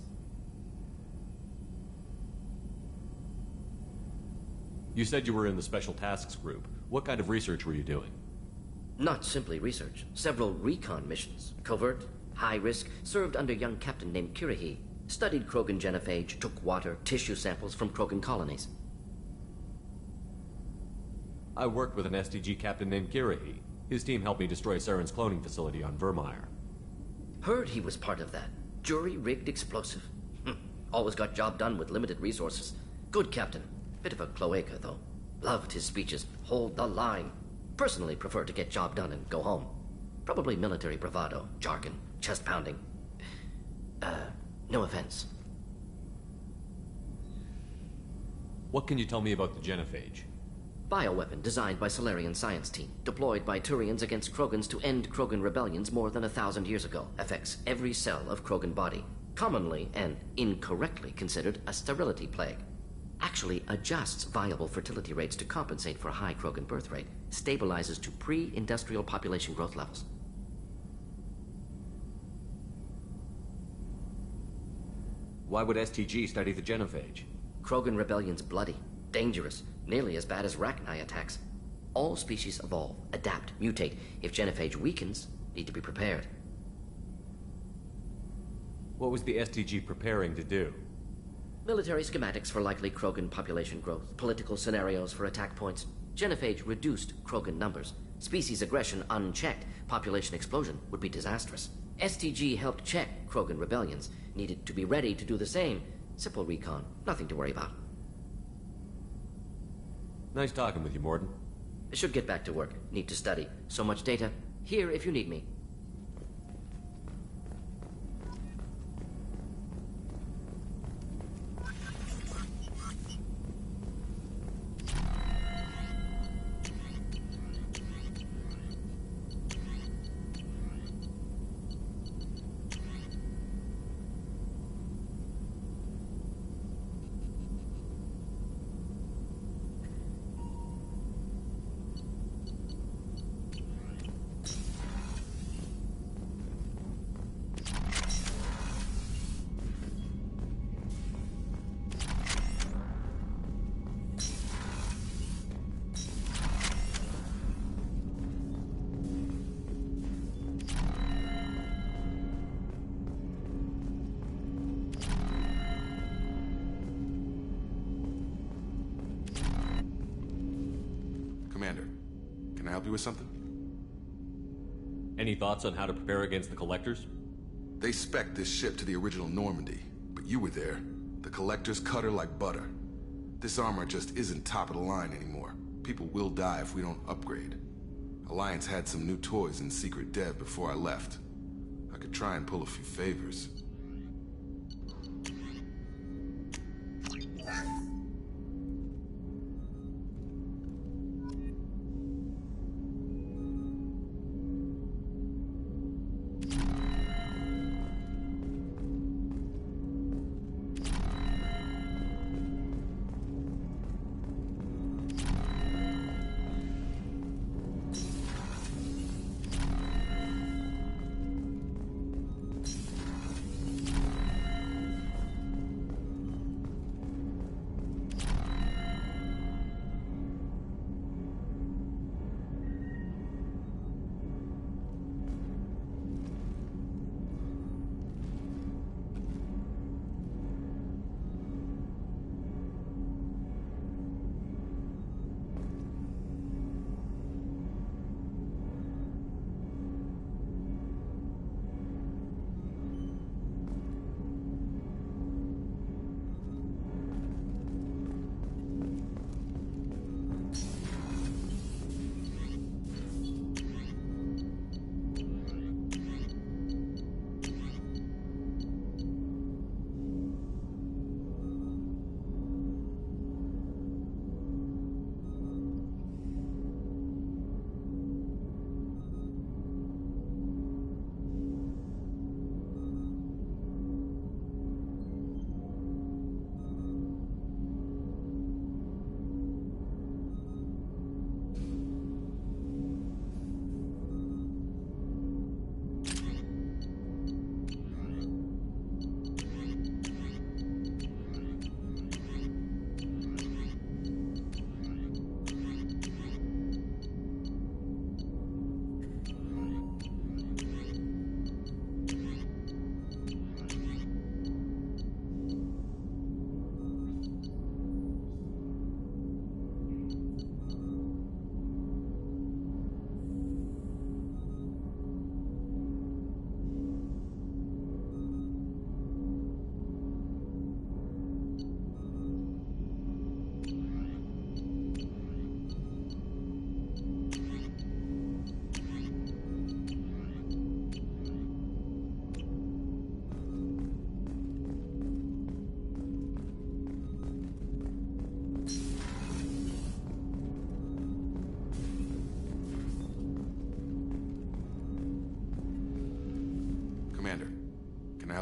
You said you were in the Special Tasks Group. What kind of research were you doing? Not simply research. Several recon missions. Covert, high risk, served under a young captain named Kirihi. Studied Krogan genophage, took water, tissue samples from Krogan colonies. I worked with an STG captain named Kirihi. His team helped me destroy Saren's cloning facility on Vermeer. Heard he was part of that. Jury-rigged explosive. Always got job done with limited resources. Good captain. Bit of a cloaca, though. Loved his speeches. Hold the line. Personally prefer to get job done and go home. Probably military bravado, jargon, chest pounding. No offense. What can you tell me about the genophage? Bioweapon designed by Solarian science team, deployed by Turians against Krogans to end Krogan rebellions more than 1,000 years ago. Affects every cell of Krogan body. Commonly and incorrectly considered a sterility plague. Actually adjusts viable fertility rates to compensate for a high Krogan birth rate. Stabilizes to pre-industrial population growth levels. Why would STG study the genophage? Krogan rebellion's bloody, dangerous, nearly as bad as Rachni attacks. All species evolve, adapt, mutate. If genophage weakens, need to be prepared. What was the STG preparing to do? Military schematics for likely Krogan population growth, political scenarios for attack points. Genophage reduced Krogan numbers. Species aggression unchecked, population explosion would be disastrous. STG helped check Krogan rebellions. Needed to be ready to do the same. Simple recon, nothing to worry about. Nice talking with you, Morden. Should get back to work. Need to study. So much data. Here if you need me. Commander, can I help you with something? Any thoughts on how to prepare against the Collectors? They spec'd this ship to the original Normandy, but you were there. The Collectors cut her like butter. This armor just isn't top of the line anymore. People will die if we don't upgrade. Alliance had some new toys in secret dev before I left. I could try and pull a few favors.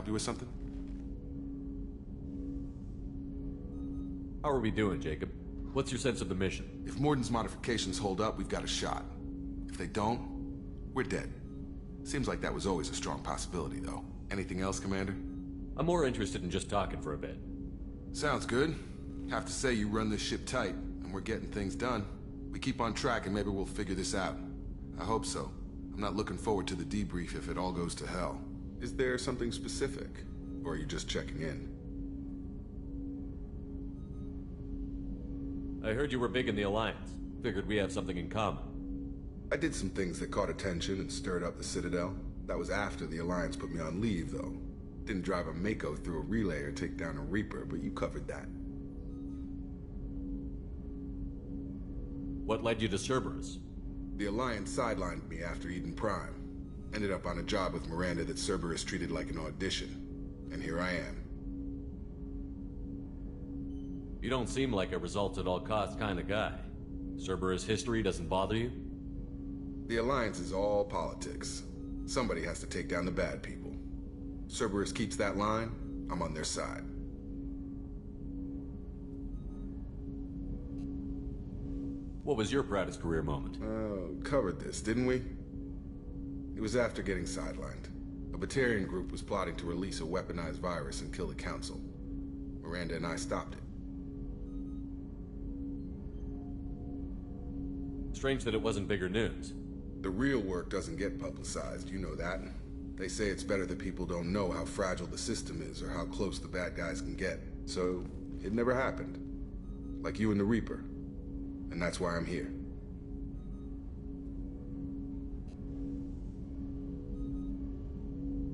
help you with something? How are we doing, Jacob? What's your sense of the mission? If Morden's modifications hold up, we've got a shot. If they don't, we're dead. Seems like that was always a strong possibility, though. Anything else, Commander? I'm more interested in just talking for a bit. Sounds good. Have to say you run this ship tight, and we're getting things done. We keep on track and maybe we'll figure this out. I hope so. I'm not looking forward to the debrief if it all goes to hell. Is there something specific? Or are you just checking in? I heard you were big in the Alliance. Figured we have something in common. I did some things that caught attention and stirred up the Citadel. That was after the Alliance put me on leave, though. Didn't drive a Mako through a relay or take down a Reaper, but you covered that. What led you to Cerberus? The Alliance sidelined me after Eden Prime. Ended up on a job with Miranda that Cerberus treated like an audition. And here I am. You don't seem like a results-at-all-costs kind of guy. Cerberus history doesn't bother you? The Alliance is all politics. Somebody has to take down the bad people. Cerberus keeps that line, I'm on their side. What was your proudest career moment? Covered this, didn't we? It was after getting sidelined. A Batarian group was plotting to release a weaponized virus and kill the Council. Miranda and I stopped it. Strange that it wasn't bigger news. The real work doesn't get publicized, you know that. They say it's better that people don't know how fragile the system is or how close the bad guys can get. So, it never happened. Like you and the Reaper. And that's why I'm here.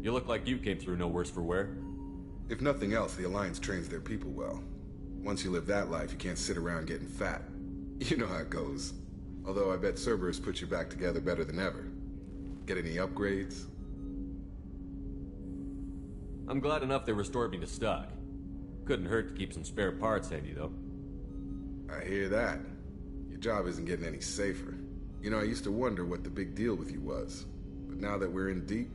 You look like you came through no worse for wear. If nothing else, the Alliance trains their people well. Once you live that life, you can't sit around getting fat. You know how it goes. Although I bet Cerberus put you back together better than ever. Get any upgrades? I'm glad enough they restored me to stock. Couldn't hurt to keep some spare parts handy, though. I hear that. Your job isn't getting any safer. You know, I used to wonder what the big deal with you was. But now that we're in deep,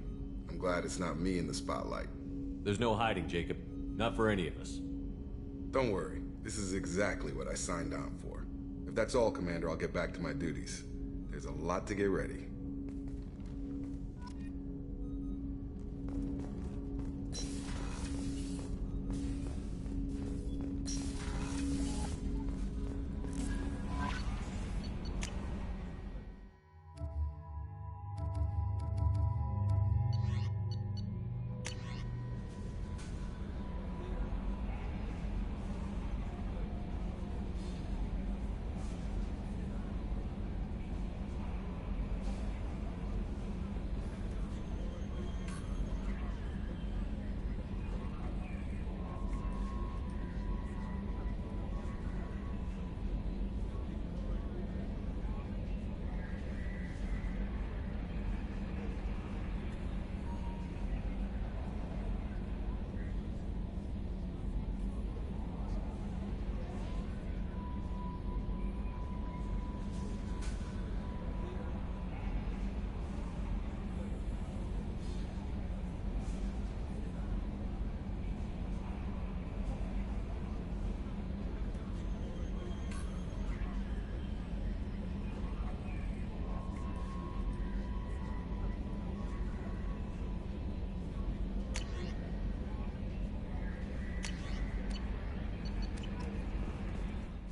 I'm glad it's not me in the spotlight. There's no hiding, Jacob. Not for any of us. Don't worry. This is exactly what I signed on for. If that's all, Commander, I'll get back to my duties. There's a lot to get ready.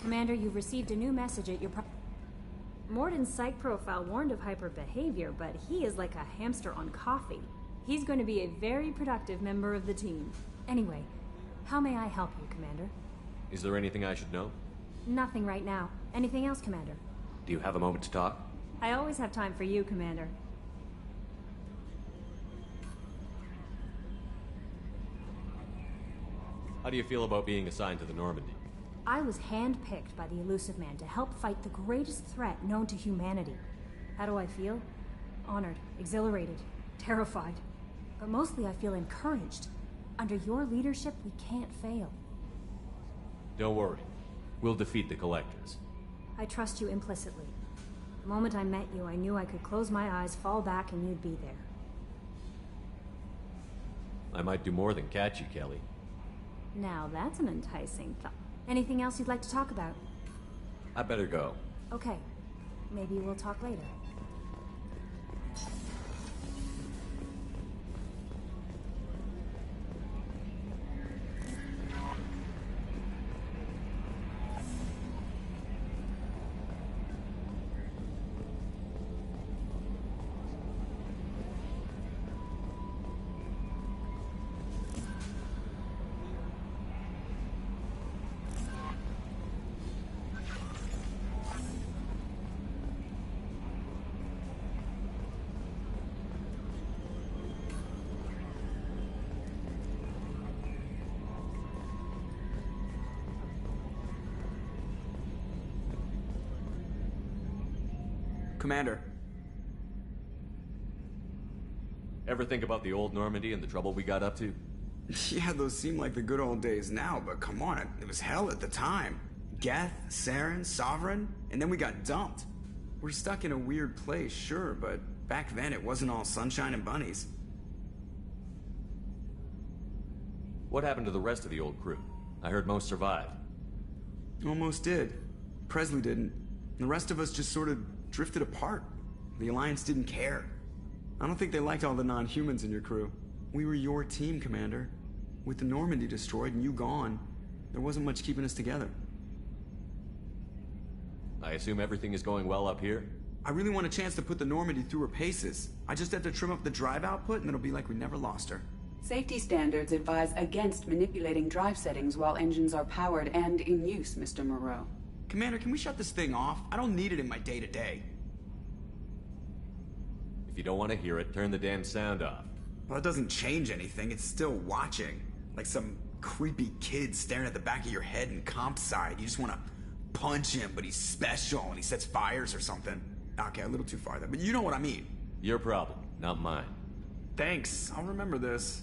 Commander, you've received a new message at your Morden's psych profile warned of hyper behavior, but he is like a hamster on coffee. He's going to be a very productive member of the team. Anyway, how may I help you, Commander? Is there anything I should know? Nothing right now. Anything else, Commander? Do you have a moment to talk? I always have time for you, Commander. How do you feel about being assigned to the Normandy? I was handpicked by the Elusive Man to help fight the greatest threat known to humanity. How do I feel? Honored, exhilarated, terrified. But mostly I feel encouraged. Under your leadership, we can't fail. Don't worry. We'll defeat the Collectors. I trust you implicitly. The moment I met you, I knew I could close my eyes, fall back, and you'd be there. I might do more than catch you, Kelly. Now that's an enticing thought. Anything else you'd like to talk about? I better go. Okay. Maybe we'll talk later. Commander. Ever think about the old Normandy and the trouble we got up to? Yeah, those seem like the good old days now, but come on, it was hell at the time. Geth, Saren, Sovereign, and then we got dumped. We're stuck in a weird place, sure, but back then it wasn't all sunshine and bunnies. What happened to the rest of the old crew? I heard most survived. Almost did. Presley didn't. The rest of us just sort of drifted apart. The Alliance didn't care. I don't think they liked all the non-humans in your crew. We were your team, Commander. With the Normandy destroyed and you gone, there wasn't much keeping us together. I assume everything is going well up here? I really want a chance to put the Normandy through her paces. I just have to trim up the drive output and it'll be like we never lost her. Safety standards advise against manipulating drive settings while engines are powered and in use, Mr. Moreau. Commander, can we shut this thing off? I don't need it in my day-to-day. If you don't want to hear it, turn the damn sound off. Well, it doesn't change anything. It's still watching. Like some creepy kid staring at the back of your head in comp side. You just want to punch him, but he's special and he sets fires or something. Okay, a little too far there, but you know what I mean. Your problem, not mine. Thanks. I'll remember this.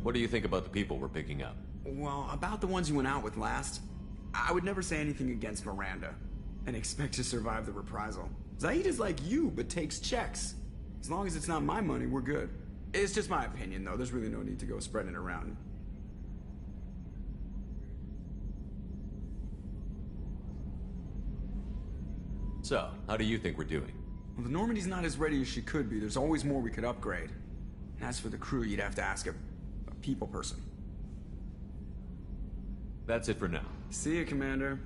What do you think about the people we're picking up? Well, about the ones you went out with last, I would never say anything against Miranda and expect to survive the reprisal. Zaid is like you, but takes checks. As long as it's not my money, we're good. It's just my opinion, though. There's really no need to go spreading it around. So, how do you think we're doing? Well, the Normandy's not as ready as she could be. There's always more we could upgrade. And as for the crew, you'd have to ask a people person. That's it for now. See you, Commander.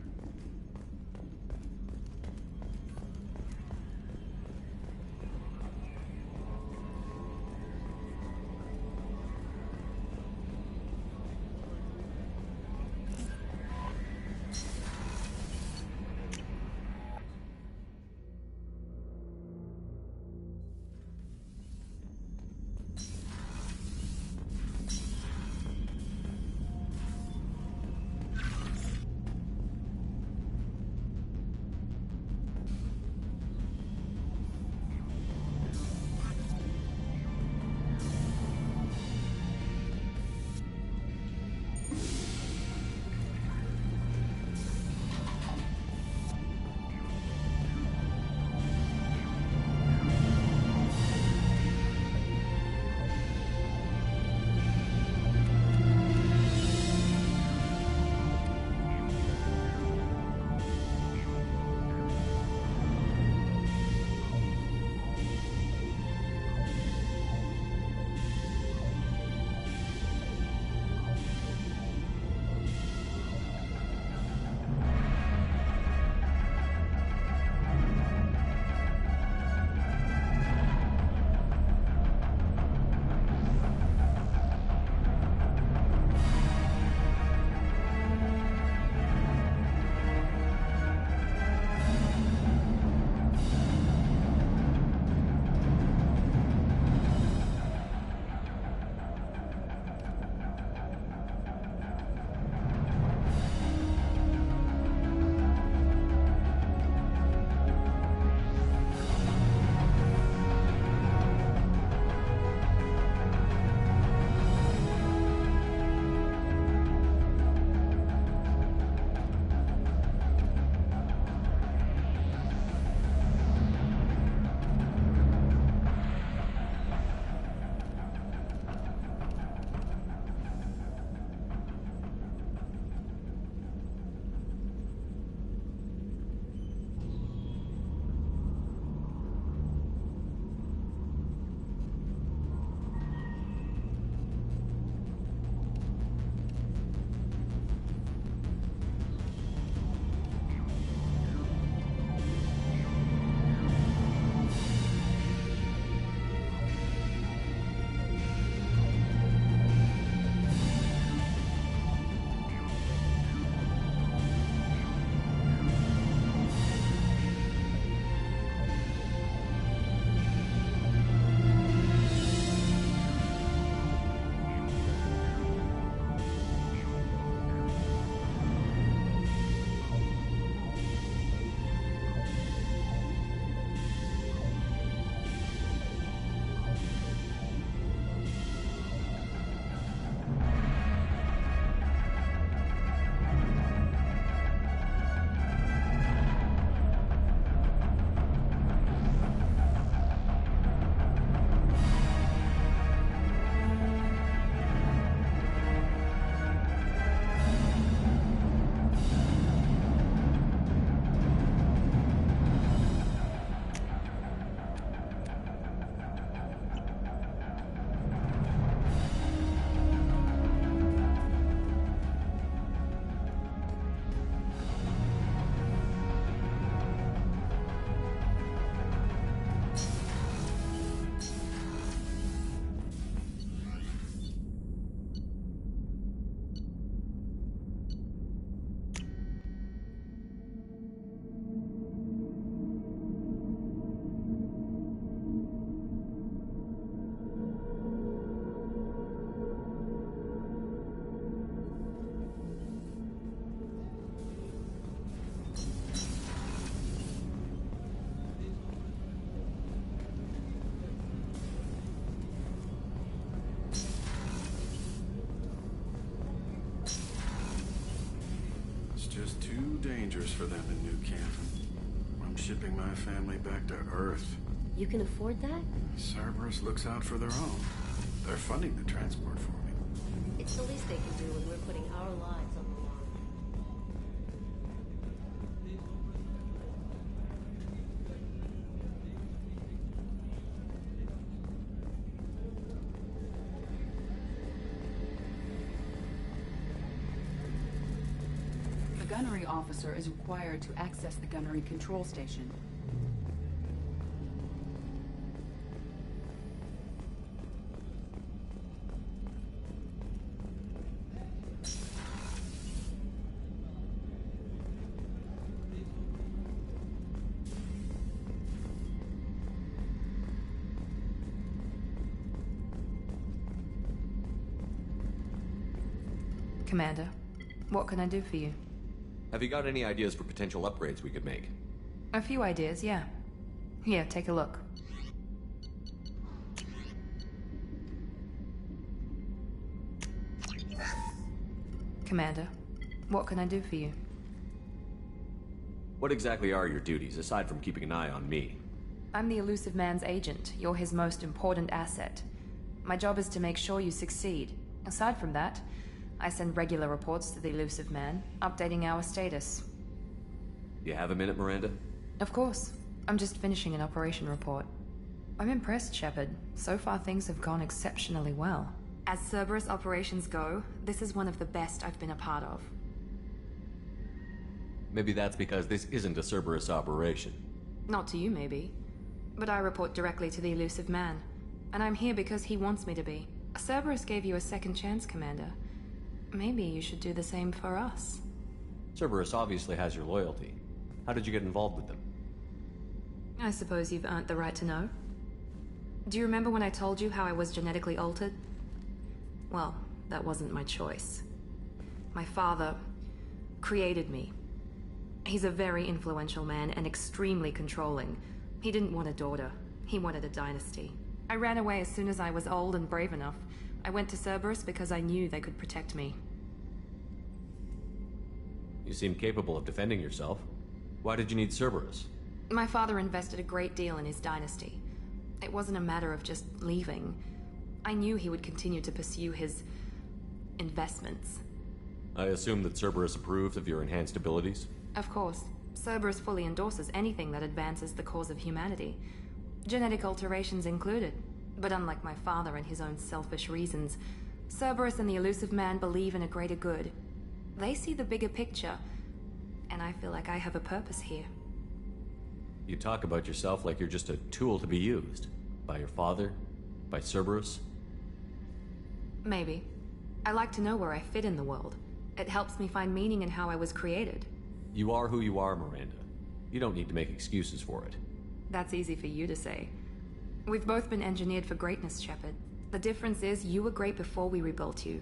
Just too dangerous for them in New Camp. I'm shipping my family back to Earth. You can afford that? Cerberus looks out for their own. They're funding the transport for me. It's the least they can do when we're putting our lives on the line. gunnery officer is required to access the gunnery control station. Commander, what can I do for you? Have you got any ideas for potential upgrades we could make? A few ideas, yeah. Here, take a look. Commander, what can I do for you? What exactly are your duties, aside from keeping an eye on me? I'm the Elusive Man's agent. You're his most important asset. My job is to make sure you succeed. Aside from that, I send regular reports to the Elusive Man, updating our status. You have a minute, Miranda? Of course. I'm just finishing an operation report. I'm impressed, Shepard. So far things have gone exceptionally well. As Cerberus operations go, this is one of the best I've been a part of. Maybe that's because this isn't a Cerberus operation. Not to you, maybe. But I report directly to the Elusive Man. And I'm here because he wants me to be. Cerberus gave you a second chance, Commander. Maybe you should do the same for us. Cerberus obviously has your loyalty. How did you get involved with them? I suppose you've earned the right to know. Do you remember when I told you how I was genetically altered? Well, that wasn't my choice. My father created me. He's a very influential man and extremely controlling. He didn't want a daughter. He wanted a dynasty. I ran away as soon as I was old and brave enough. I went to Cerberus because I knew they could protect me. You seem capable of defending yourself. Why did you need Cerberus? My father invested a great deal in his dynasty. It wasn't a matter of just leaving. I knew he would continue to pursue his investments. I assume that Cerberus approves of your enhanced abilities? Of course. Cerberus fully endorses anything that advances the cause of humanity. Genetic alterations included. But unlike my father and his own selfish reasons, Cerberus and the Elusive Man believe in a greater good. They see the bigger picture, and I feel like I have a purpose here. You talk about yourself like you're just a tool to be used. By your father? By Cerberus? Maybe. I like to know where I fit in the world. It helps me find meaning in how I was created. You are who you are, Miranda. You don't need to make excuses for it. That's easy for you to say. We've both been engineered for greatness, Shepard. The difference is you were great before we rebuilt you.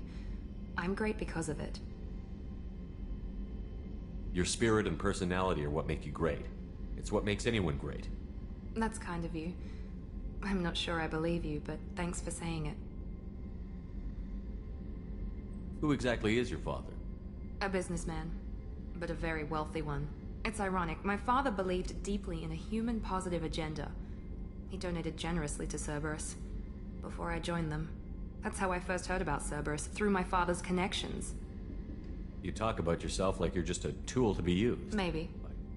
I'm great because of it. Your spirit and personality are what make you great. It's what makes anyone great. That's kind of you. I'm not sure I believe you, but thanks for saying it. Who exactly is your father? A businessman, but a very wealthy one. It's ironic. My father believed deeply in a human-positive agenda. He donated generously to Cerberus before I joined them. That's how I first heard about Cerberus, through my father's connections. You talk about yourself like you're just a tool to be used. Maybe.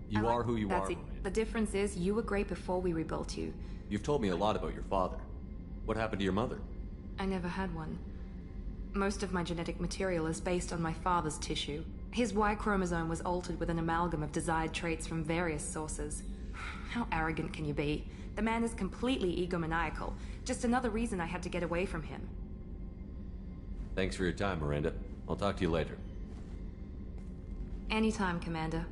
You are who you are, That's it. Miranda. The difference is you were great before we rebuilt you. You've told me a lot about your father. What happened to your mother? I never had one. Most of my genetic material is based on my father's tissue. His Y chromosome was altered with an amalgam of desired traits from various sources. How arrogant can you be? The man is completely egomaniacal. Just another reason I had to get away from him. Thanks for your time, Miranda. I'll talk to you later. Anytime, Commander.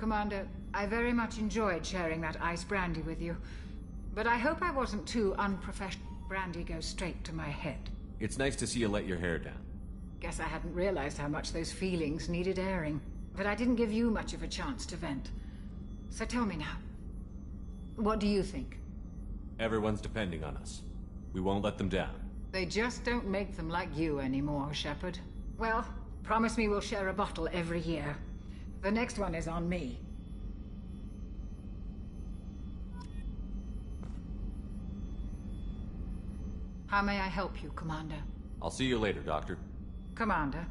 Commander, I very much enjoyed sharing that ice brandy with you. But I hope I wasn't too unprofessional. Brandy goes straight to my head. It's nice to see you let your hair down. Guess I hadn't realized how much those feelings needed airing. But I didn't give you much of a chance to vent. So tell me now. What do you think? Everyone's depending on us. We won't let them down. They just don't make them like you anymore, Shepard. Well, promise me we'll share a bottle every year. The next one is on me. How may I help you, Commander? I'll see you later, Doctor. Commander.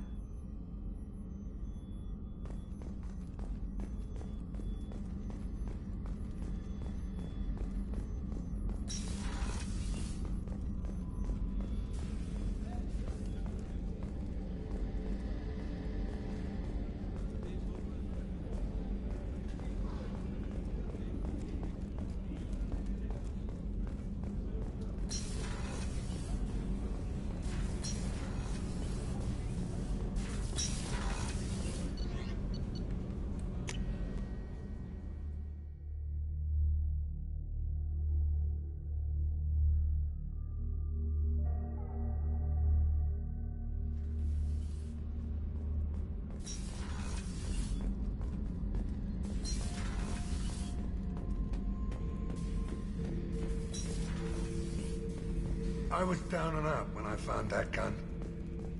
I was down and out when I found that gun.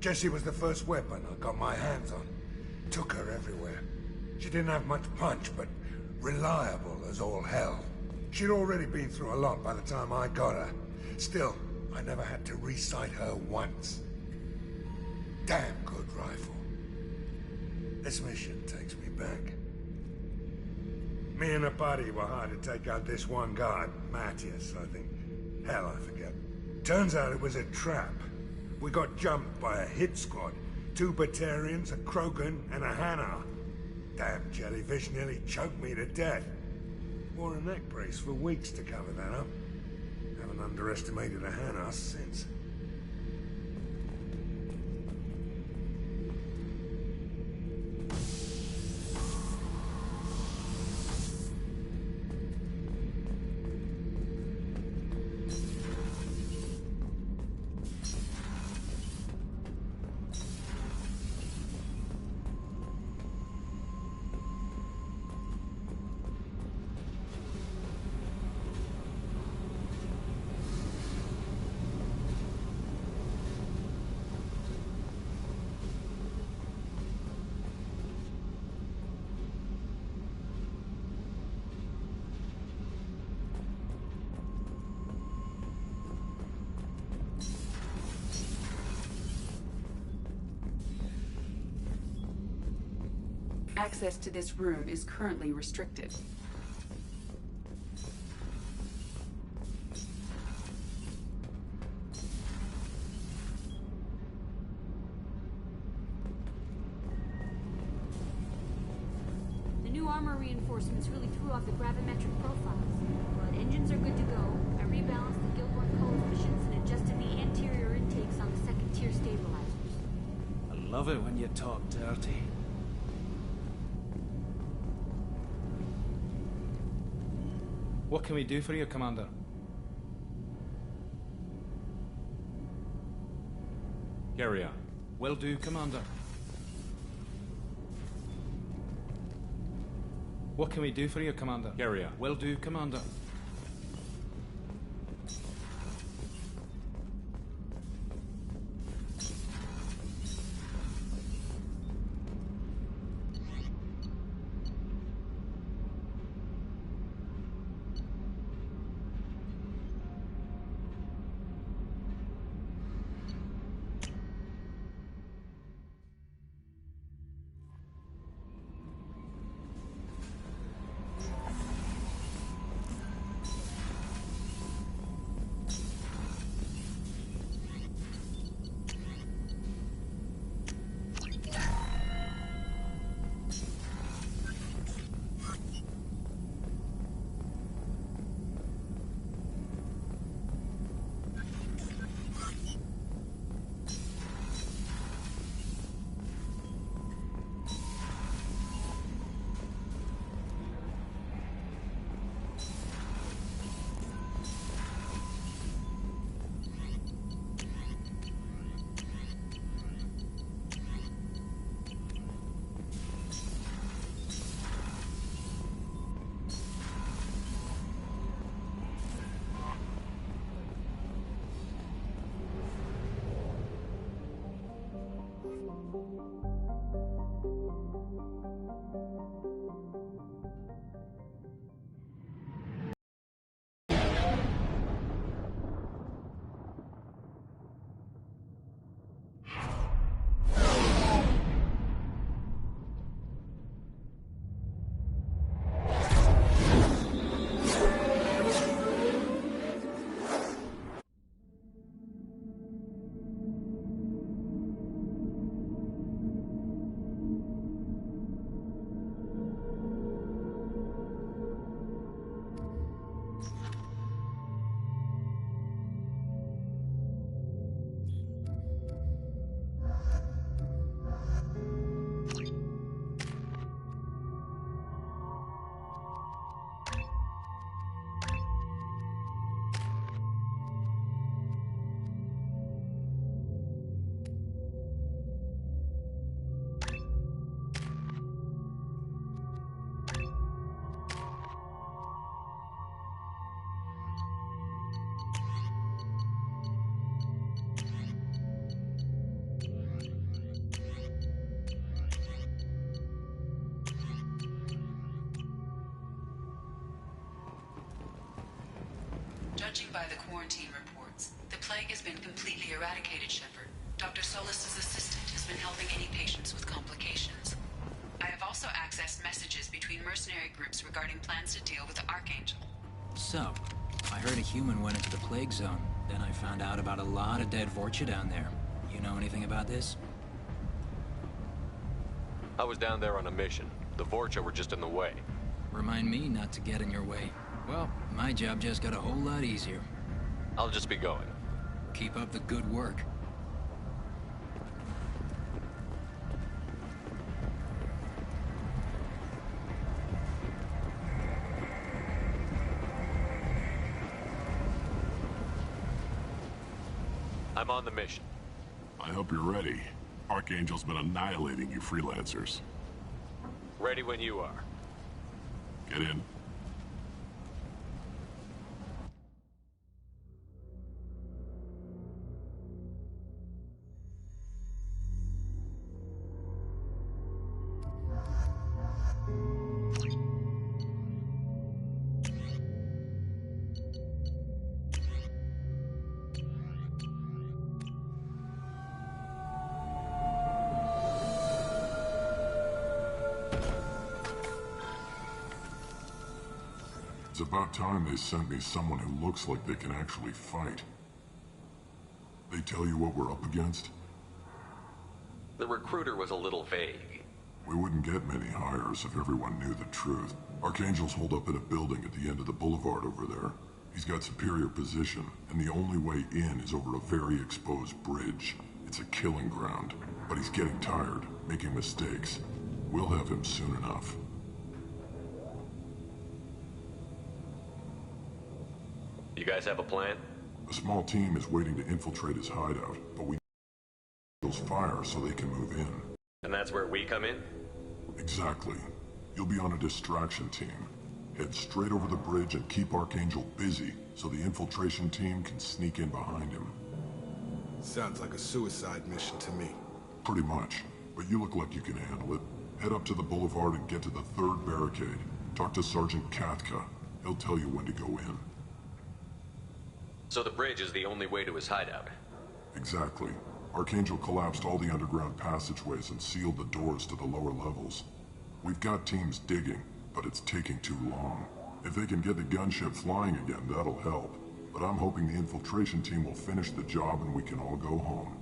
Jessie was the first weapon I got my hands on. Took her everywhere. She didn't have much punch, but reliable as all hell. She'd already been through a lot by the time I got her. Still, I never had to re-sight her once. Damn good rifle. This mission takes me back. Me and a buddy were hired to take out this one guy, Matthias, I think. Hell, I forget. Turns out it was a trap. We got jumped by a hit squad. 2 Batarians, a Krogan, and a Hanar. Damn jellyfish nearly choked me to death. Wore a neck brace for weeks to cover that up. Haven't underestimated a Hanar since. Access to this room is currently restricted. The new armor reinforcements really threw off the gravimetric profiles. But engines are good to go. I rebalanced the Gilborn coefficients and adjusted the anterior intakes on the second-tier stabilizers. I love it when you talk dirty. What can we do for you, Commander? Carry on. Will do, Commander. What can we do for you, Commander? Carry on. Will do, Commander. Judging by the quarantine reports, the plague has been completely eradicated, Shepard. Dr. Solis' assistant has been helping any patients with complications. I have also accessed messages between mercenary groups regarding plans to deal with the Archangel. So, I heard a human went into the plague zone. Then I found out about a lot of dead Vorcha down there. You know anything about this? I was down there on a mission. The Vorcha were just in the way. Remind me not to get in your way. Well, my job just got a whole lot easier. I'll just be going. Keep up the good work. I'm on the mission. I hope you're ready. Archangel's been annihilating you freelancers. Ready when you are. Get in. It's about time they sent me someone who looks like they can actually fight. They tell you what we're up against? The recruiter was a little vague. We wouldn't get many hires if everyone knew the truth. Archangel's holed up in a building at the end of the boulevard over there. He's got superior position, and the only way in is over a very exposed bridge. It's a killing ground, but he's getting tired, making mistakes. We'll have him soon enough. You guys have a plan? A small team is waiting to infiltrate his hideout, but we need fire so they can move in. And that's where we come in? Exactly. You'll be on a distraction team. Head straight over the bridge and keep Archangel busy so the infiltration team can sneak in behind him. Sounds like a suicide mission to me. Pretty much, but you look like you can handle it. Head up to the boulevard and get to the third barricade. Talk to Sergeant Katka. He'll tell you when to go in. So the bridge is the only way to his hideout? Exactly. Archangel collapsed all the underground passageways and sealed the doors to the lower levels. We've got teams digging, but it's taking too long. If they can get the gunship flying again, that'll help. But I'm hoping the infiltration team will finish the job and we can all go home.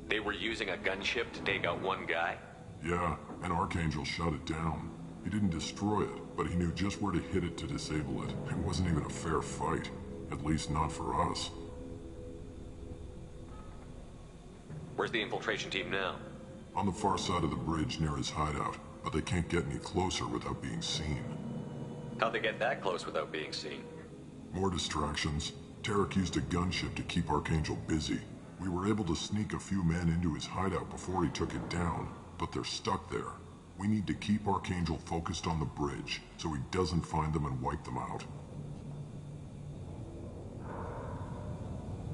They were using a gunship to take out one guy? Yeah, and Archangel shut it down. He didn't destroy it, but he knew just where to hit it to disable it. It wasn't even a fair fight. At least not for us. Where's the infiltration team now? On the far side of the bridge near his hideout, but they can't get any closer without being seen. How'd they get that close without being seen? More distractions. Tarek used a gunship to keep Archangel busy. We were able to sneak a few men into his hideout before he took it down, but they're stuck there. We need to keep Archangel focused on the bridge, so he doesn't find them and wipe them out.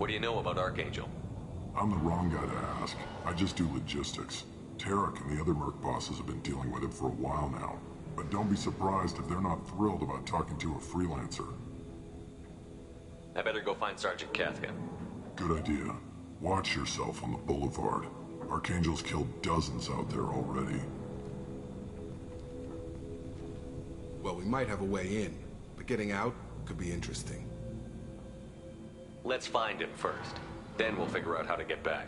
What do you know about Archangel? I'm the wrong guy to ask. I just do logistics. Tarek and the other merc bosses have been dealing with him for a while now. But don't be surprised if they're not thrilled about talking to a freelancer. I better go find Sergeant Kafka. Good idea. Watch yourself on the boulevard. Archangel's killed dozens out there already. Well, we might have a way in, but getting out could be interesting. Let's find him first. Then we'll figure out how to get back.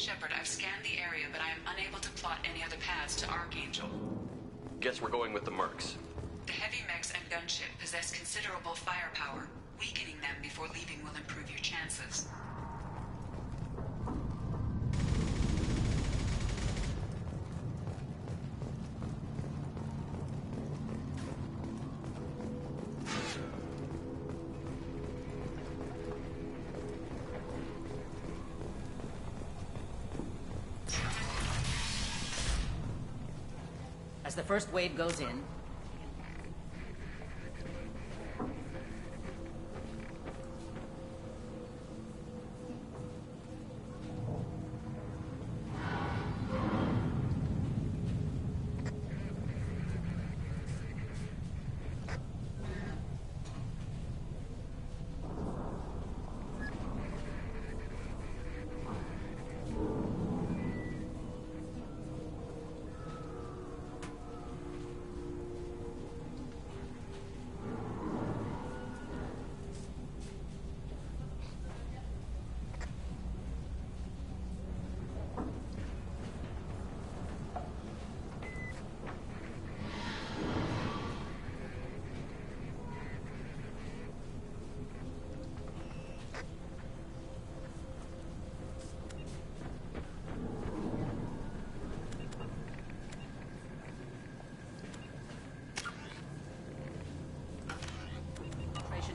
Shepard, I've scanned the area, but I am unable to plot any other paths to Archangel. Guess we're going with the mercs. The heavy mechs and gunship possess considerable firepower. Weakening them before leaving will improve your chances. As the first wave goes in,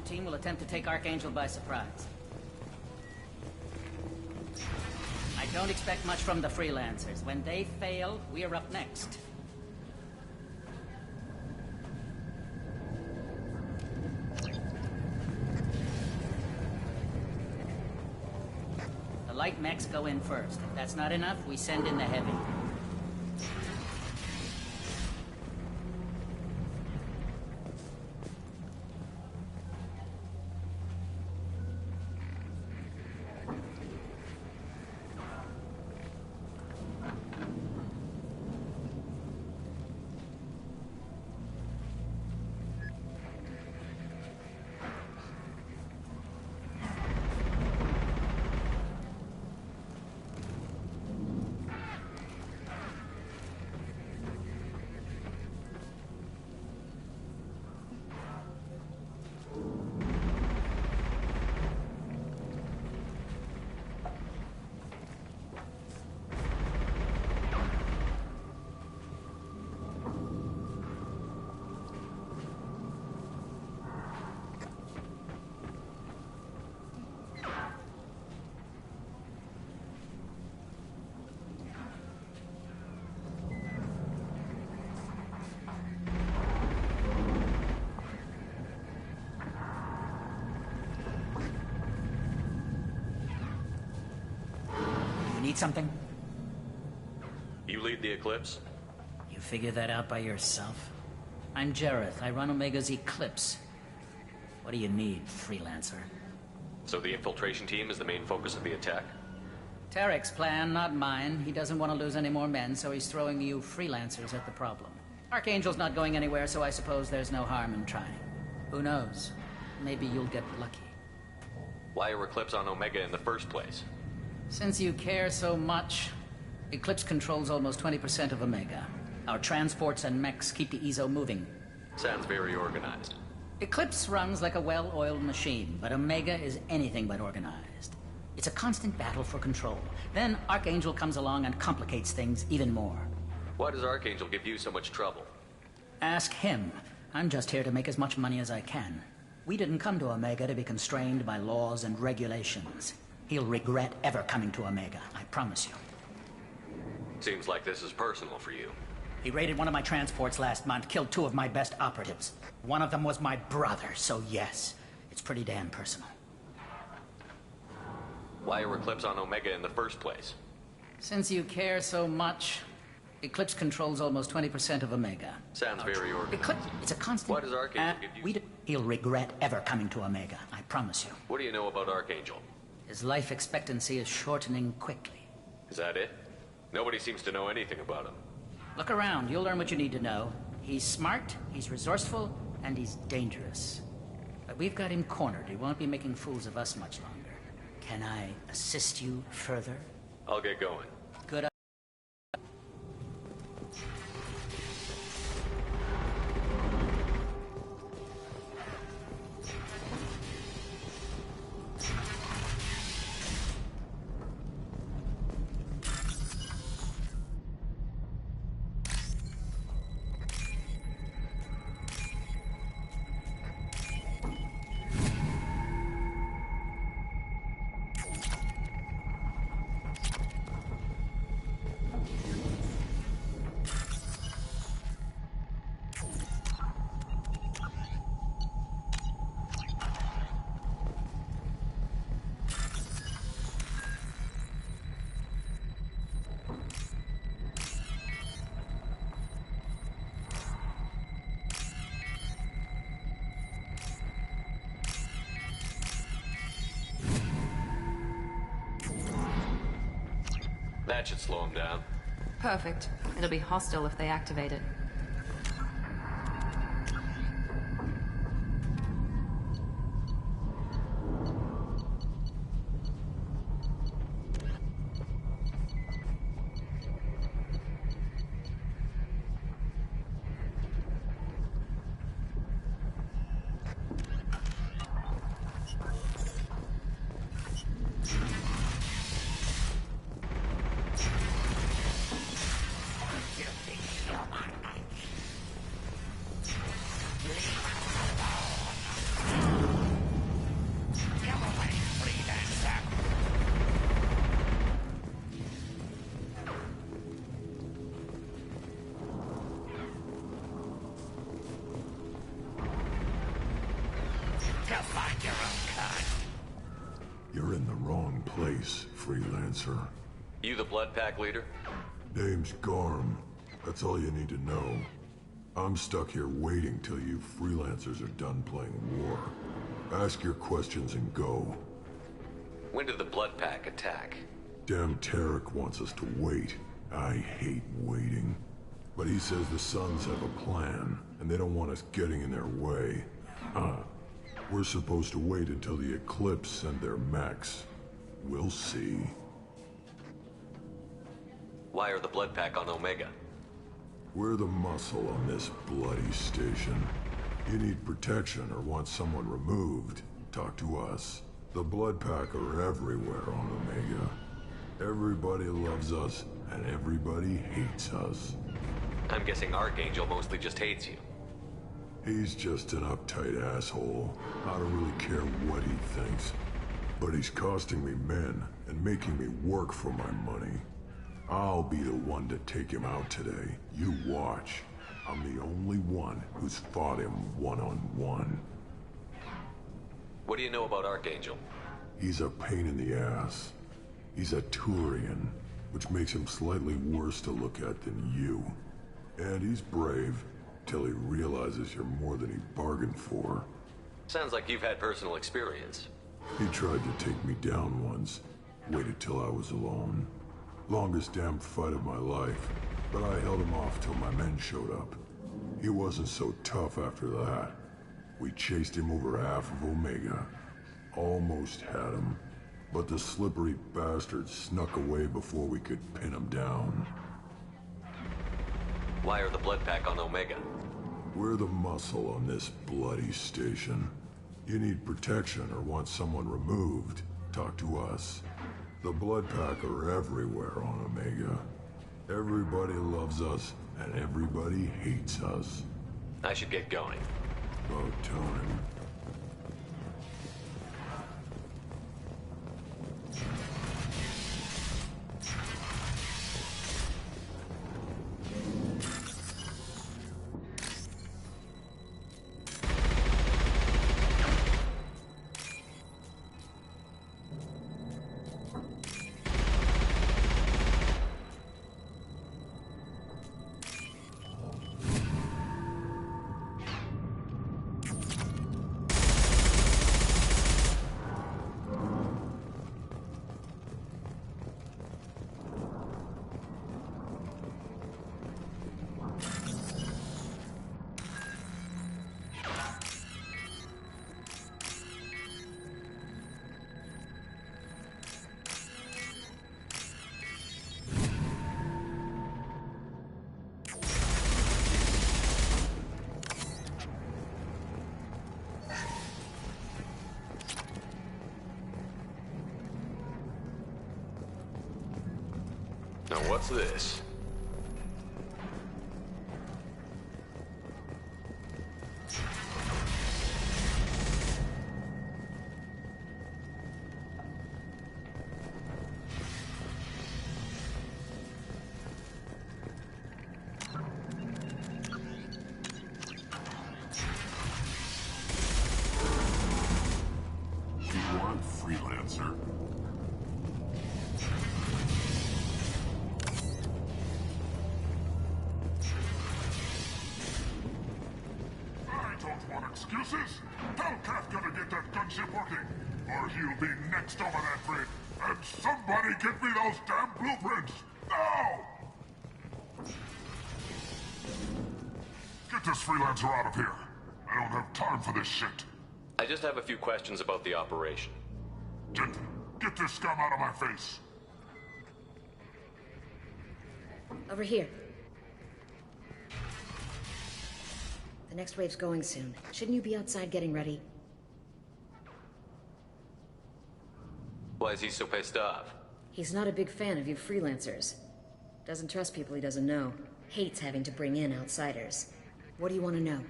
team will attempt to take Archangel by surprise. I don't expect much from the freelancers. When they fail, we are up next. The light mechs go in first. If that's not enough, we send in the heavy. Need something? You lead the Eclipse? You figure that out by yourself? I'm Jareth. I run Omega's Eclipse. What do you need, freelancer? So the infiltration team is the main focus of the attack? Tarek's plan, not mine. He doesn't want to lose any more men, so he's throwing you freelancers at the problem. Archangel's not going anywhere, so I suppose there's no harm in trying. Who knows? Maybe you'll get lucky. Why are Eclipse on Omega in the first place? Since you care so much, Eclipse controls almost 20% of Omega. Our transports and mechs keep the EZO moving. Sounds very organized. Eclipse runs like a well-oiled machine, but Omega is anything but organized. It's a constant battle for control. Then Archangel comes along and complicates things even more. Why does Archangel give you so much trouble? Ask him. I'm just here to make as much money as I can. We didn't come to Omega to be constrained by laws and regulations. He'll regret ever coming to Omega, I promise you. Seems like this is personal for you. He raided one of my transports last month, killed 2 of my best operatives. One of them was my brother, so yes, it's pretty damn personal. Why are Eclipse on Omega in the first place? Since you care so much, Eclipse controls almost 20% of Omega. Sounds very organized. Eclipse, it's a constant... Why does Archangel give you... He'll regret ever coming to Omega, I promise you. What do you know about Archangel? His life expectancy is shortening quickly. Is that it? Nobody seems to know anything about him. Look around, you'll learn what you need to know. He's smart, he's resourceful, and he's dangerous. But we've got him cornered. He won't be making fools of us much longer. Can I assist you further? I'll get going. Good. That should slow him down. Perfect. It'll be hostile if they activate it. You're in the wrong place, freelancer. You the Blood Pack leader? Name's Garm. That's all you need to know. I'm stuck here waiting till you freelancers are done playing war. Ask your questions and go. When did the Blood Pack attack? Damn Tarek wants us to wait. I hate waiting. But he says the Suns have a plan, and they don't want us getting in their way. We're supposed to wait until the Eclipse send their mechs. We'll see. Why are the Blood Pack on Omega? We're the muscle on this bloody station. You need protection or want someone removed, talk to us. The Blood Pack are everywhere on Omega. Everybody loves us, and everybody hates us. I'm guessing Archangel mostly just hates you. He's just an uptight asshole. I don't really care what he thinks. But he's costing me men and making me work for my money. I'll be the one to take him out today. You watch. I'm the only one who's fought him one-on-one. What do you know about Archangel? He's a pain in the ass. He's a Turian, which makes him slightly worse to look at than you. And he's brave, till he realizes you're more than he bargained for. Sounds like you've had personal experience. He tried to take me down once. Waited till I was alone. Longest damn fight of my life, but I held him off till my men showed up. He wasn't so tough after that. We chased him over half of Omega. Almost had him, but the slippery bastard snuck away before we could pin him down. Why are the Blood Pack on Omega? We're the muscle on this bloody station. You need protection or want someone removed, Talk to us. The Blood Pack are everywhere on Omega. Everybody loves us, and everybody hates us. I should get going. About time. Now what's this? You want freelancer? Excuses? Tell Kafka to get that gunship working, or he'll be next over that bridge. And somebody get me those damn blueprints! Now! Get this freelancer out of here. I don't have time for this shit. I just have a few questions about the operation. Get this scum out of my face. Over here. The next wave's going soon. Shouldn't you be outside getting ready? Why is he so pissed off? He's not a big fan of you freelancers. Doesn't trust people he doesn't know. Hates having to bring in outsiders. What do you want to know?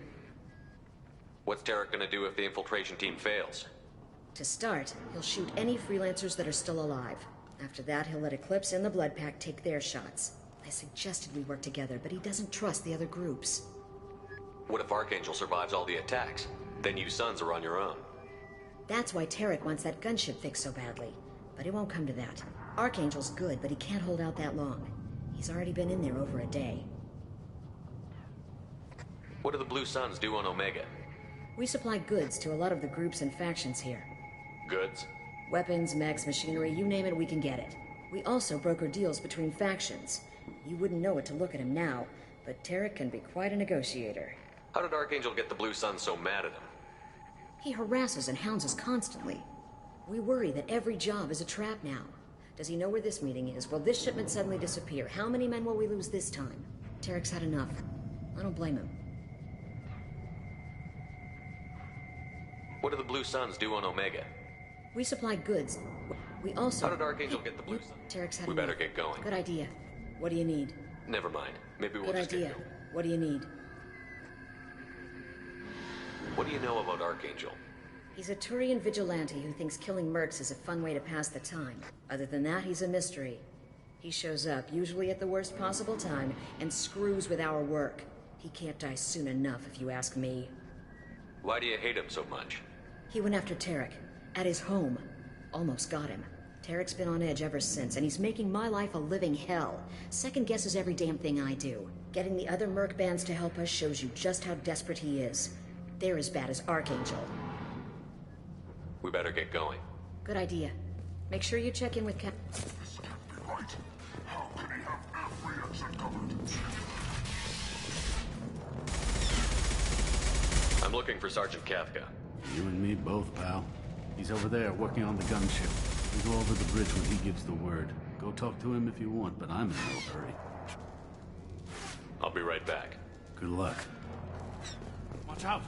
What's Tarek gonna do if the infiltration team fails? To start, he'll shoot any freelancers that are still alive. After that, he'll let Eclipse and the Blood Pack take their shots. I suggested we work together, but he doesn't trust the other groups. What if Archangel survives all the attacks? Then you sons are on your own. That's why Tarek wants that gunship fixed so badly. But it won't come to that. Archangel's good, but he can't hold out that long. He's already been in there over a day. What do the Blue Suns do on Omega? We supply goods to a lot of the groups and factions here. Goods? Weapons, mechs, machinery, you name it, we can get it. We also broker deals between factions. You wouldn't know it to look at him now, but Tarek can be quite a negotiator. How did Archangel get the Blue Suns so mad at him? He harasses and hounds us constantly. We worry that every job is a trap now. Does he know where this meeting is? Will this shipment suddenly disappear? How many men will we lose this time? Tarek's had enough. I don't blame him. What do the Blue Suns do on Omega? We supply goods. We also... How did Archangel get the Blue Suns? Tarek's had We enough. better get going. Good idea. What do you need? Never mind. Maybe we'll Good just idea. get going. What do you need? What do you know about Archangel? He's a Turian vigilante who thinks killing mercs is a fun way to pass the time. Other than that, he's a mystery. He shows up, usually at the worst possible time, and screws with our work. He can't die soon enough, if you ask me. Why do you hate him so much? He went after Tarek. At his home. Almost got him. Tarek's been on edge ever since, and he's making my life a living hell. Second guesses every damn thing I do. Getting the other merc bands to help us shows you just how desperate he is. They're as bad as Archangel. We better get going. Good idea. Make sure you check in with Cap... This can't be right. How can he have every exit covered? I'm looking for Sergeant Kafka. You and me both, pal. He's over there working on the gunship. We go over the bridge when he gives the word. Go talk to him if you want, but I'm in no hurry. I'll be right back. Good luck. Watch out!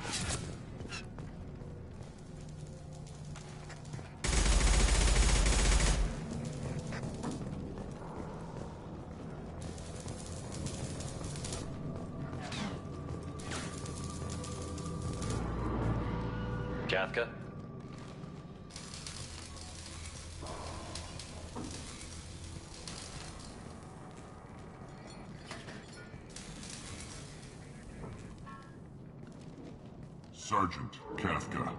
Get Kafka? Sergeant Kafka.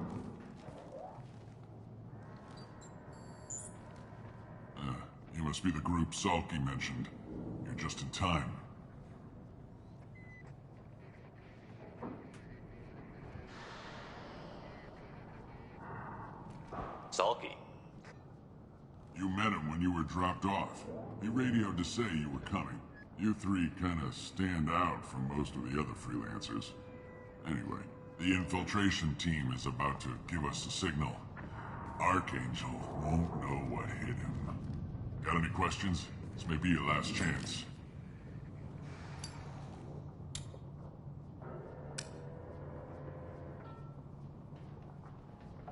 You must be the group Salky mentioned. You're just in time. Salky? You met him when you were dropped off. He radioed to say you were coming. You three kinda stand out from most of the other freelancers. Anyway, the infiltration team is about to give us a signal. Archangel won't know what hit him. Got any questions? This may be your last chance.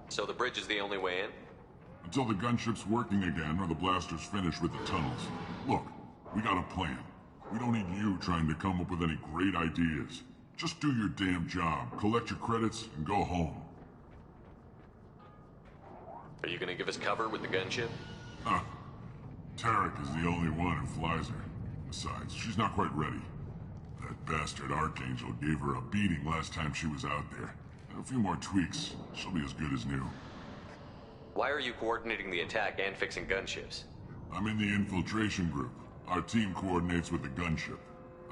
So the bridge is the only way in? Until the gunship's working again or the blasters finish with the tunnels. Look, we got a plan. We don't need you trying to come up with any great ideas. Just do your damn job, collect your credits, and go home. Are you gonna give us cover with the gunship? Huh. Tarek is the only one who flies her. Besides, she's not quite ready. That bastard Archangel gave her a beating last time she was out there. A few more tweaks, she'll be as good as new. Why are you coordinating the attack and fixing gunships? I'm in the infiltration group. Our team coordinates with the gunship.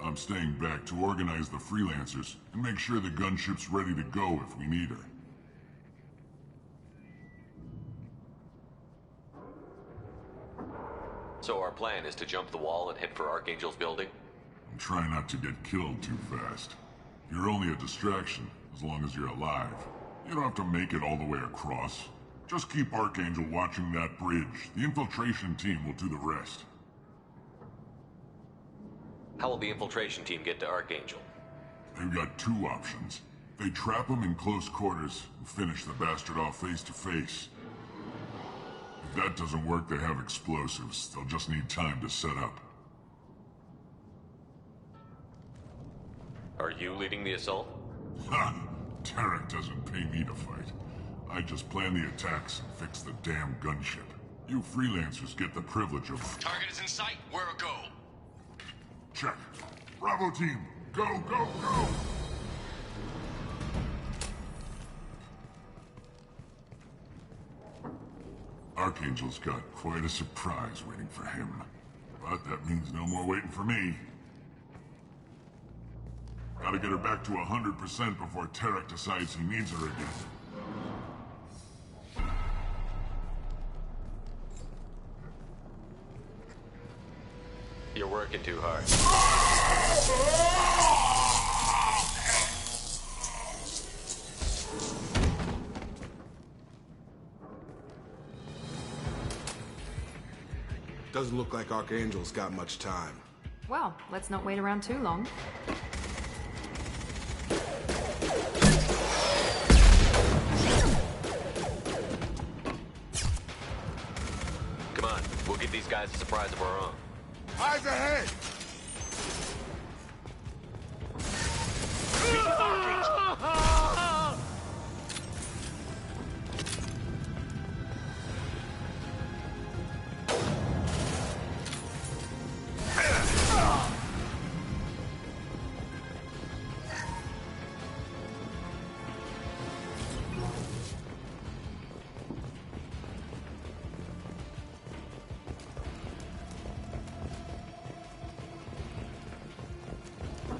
I'm staying back to organize the freelancers and make sure the gunship's ready to go if we need her. So our plan is to jump the wall and head for Archangel's building? And try not to get killed too fast. You're only a distraction, as long as you're alive. You don't have to make it all the way across. Just keep Archangel watching that bridge. The infiltration team will do the rest. How will the infiltration team get to Archangel? They've got two options. They trap him in close quarters and finish the bastard off face to face. If that doesn't work, they have explosives. They'll just need time to set up. Are you leading the assault? Ha! Tarek doesn't pay me to fight. I just plan the attacks and fix the damn gunship. You freelancers get the privilege of... Target is in sight. Where a go? Check. Bravo team, go, go, go! Archangel's got quite a surprise waiting for him. But that means no more waiting for me. Gotta get her back to 100% before Tarek decides he needs her again. You're working too hard. Doesn't look like Archangel's got much time. Well, let's not wait around too long. Come on, we'll give these guys a surprise of our own. Eyes ahead!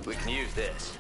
We can use this.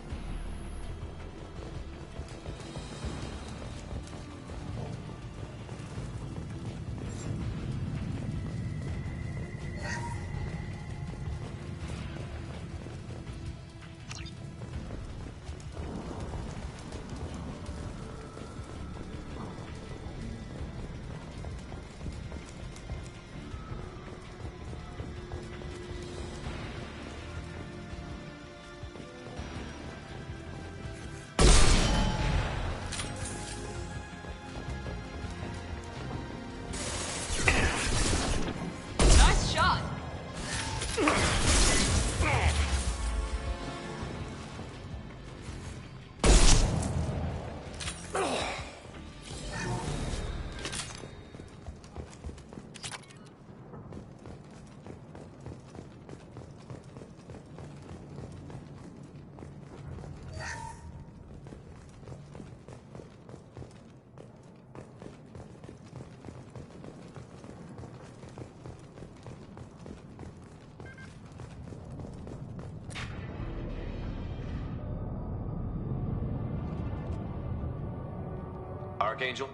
Archangel?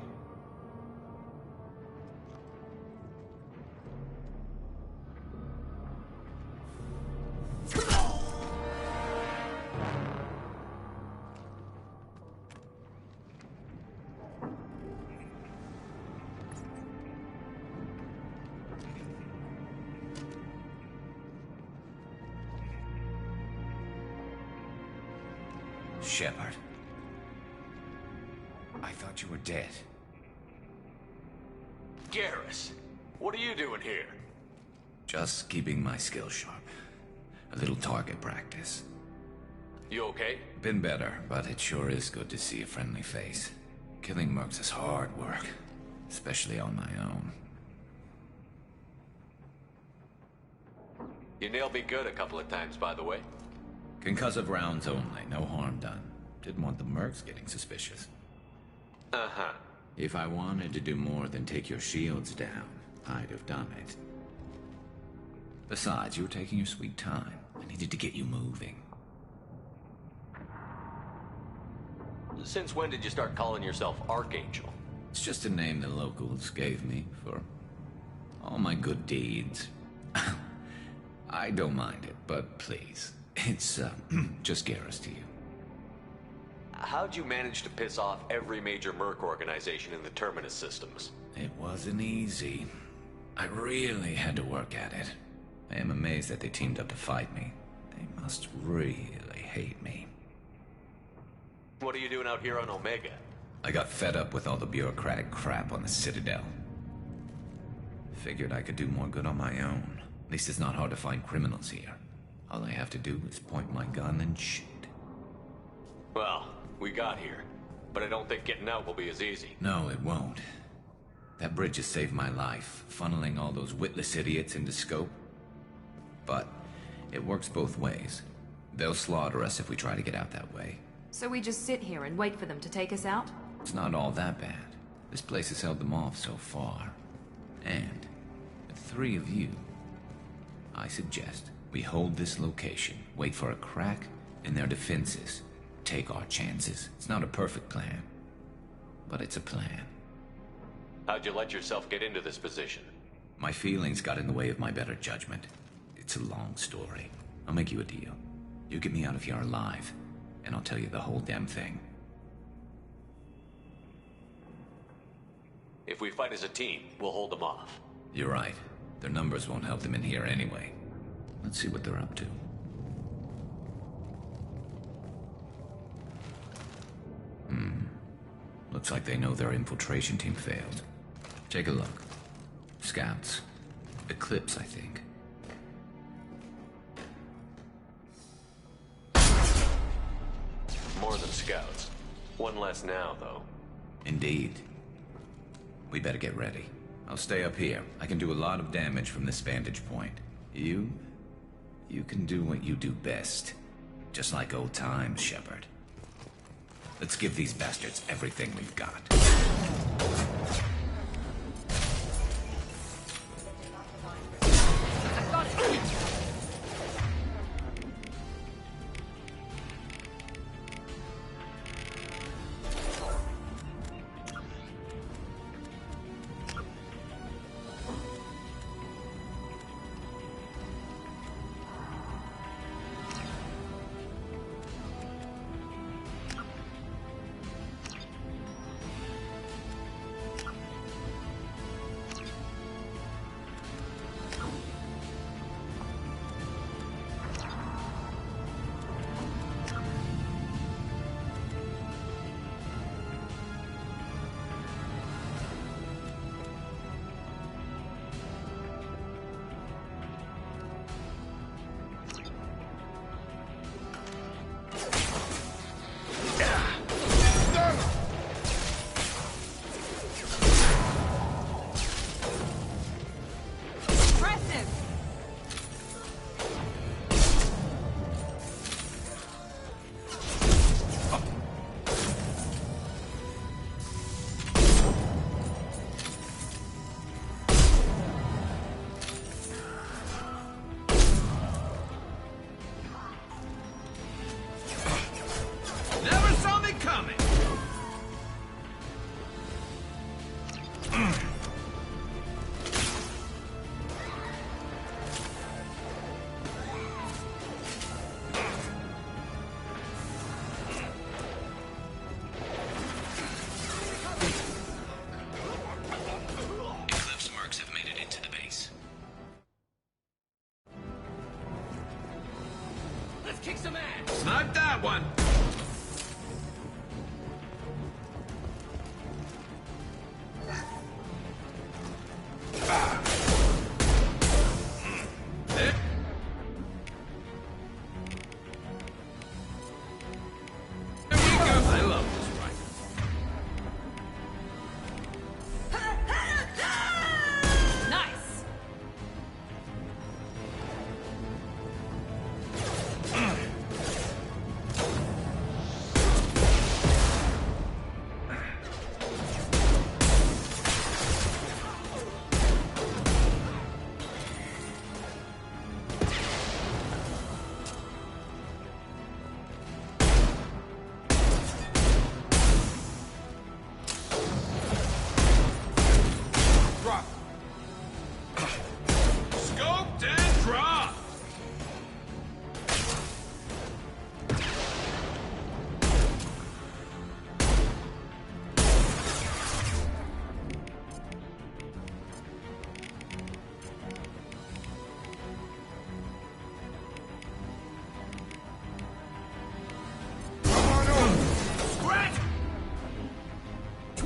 Shepard. I thought you were dead. Garrus, what are you doing here? Just keeping my skills sharp. A little target practice. You okay? Been better, but it sure is good to see a friendly face. Killing mercs is hard work, especially on my own. You nailed me good a couple of times, by the way. Concussive rounds only, no harm done. Didn't want the mercs getting suspicious. Uh-huh. If I wanted to do more than take your shields down, I'd have done it. Besides, you were taking your sweet time. I needed to get you moving. Since when did you start calling yourself Archangel? It's just a name the locals gave me for all my good deeds. I don't mind it, but please, it's just Garrus to you. How'd you manage to piss off every major merc organization in the Terminus systems? It wasn't easy. I really had to work at it. I am amazed that they teamed up to fight me. They must really hate me. What are you doing out here on Omega? I got fed up with all the bureaucratic crap on the Citadel. Figured I could do more good on my own. At least it's not hard to find criminals here. All I have to do is point my gun and shoot. Well, we got here, but I don't think getting out will be as easy. No, it won't. That bridge has saved my life, funneling all those witless idiots into scope. But it works both ways. They'll slaughter us if we try to get out that way. So we just sit here and wait for them to take us out? It's not all that bad. This place has held them off so far. And with 3 of you, I suggest we hold this location, wait for a crack in their defenses, take our chances. It's not a perfect plan, but it's a plan. How'd you let yourself get into this position? My feelings got in the way of my better judgment. It's a long story. I'll make you a deal. You get me out of here alive, and I'll tell you the whole damn thing. If we fight as a team, we'll hold them off. You're right. Their numbers won't help them in here anyway. Let's see what they're up to. Looks like they know their infiltration team failed. Take a look. Scouts. Eclipse, I think. More than scouts. One less now, though. Indeed. We better get ready. I'll stay up here. I can do a lot of damage from this vantage point. You can do what you do best. Just like old times, Shepard. Let's give these bastards everything we've got.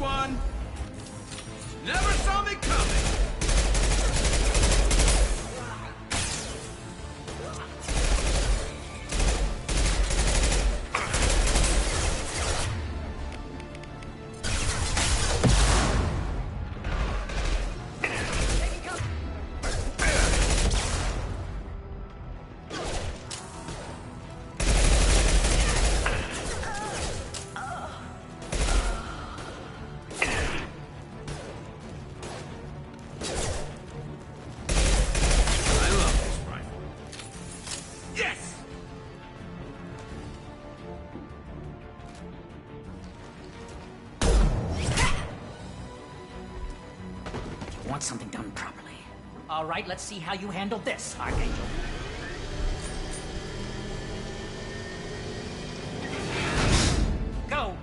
one! Never saw me coming! Want something done properly. All right, let's see how you handle this, Archangel. Go!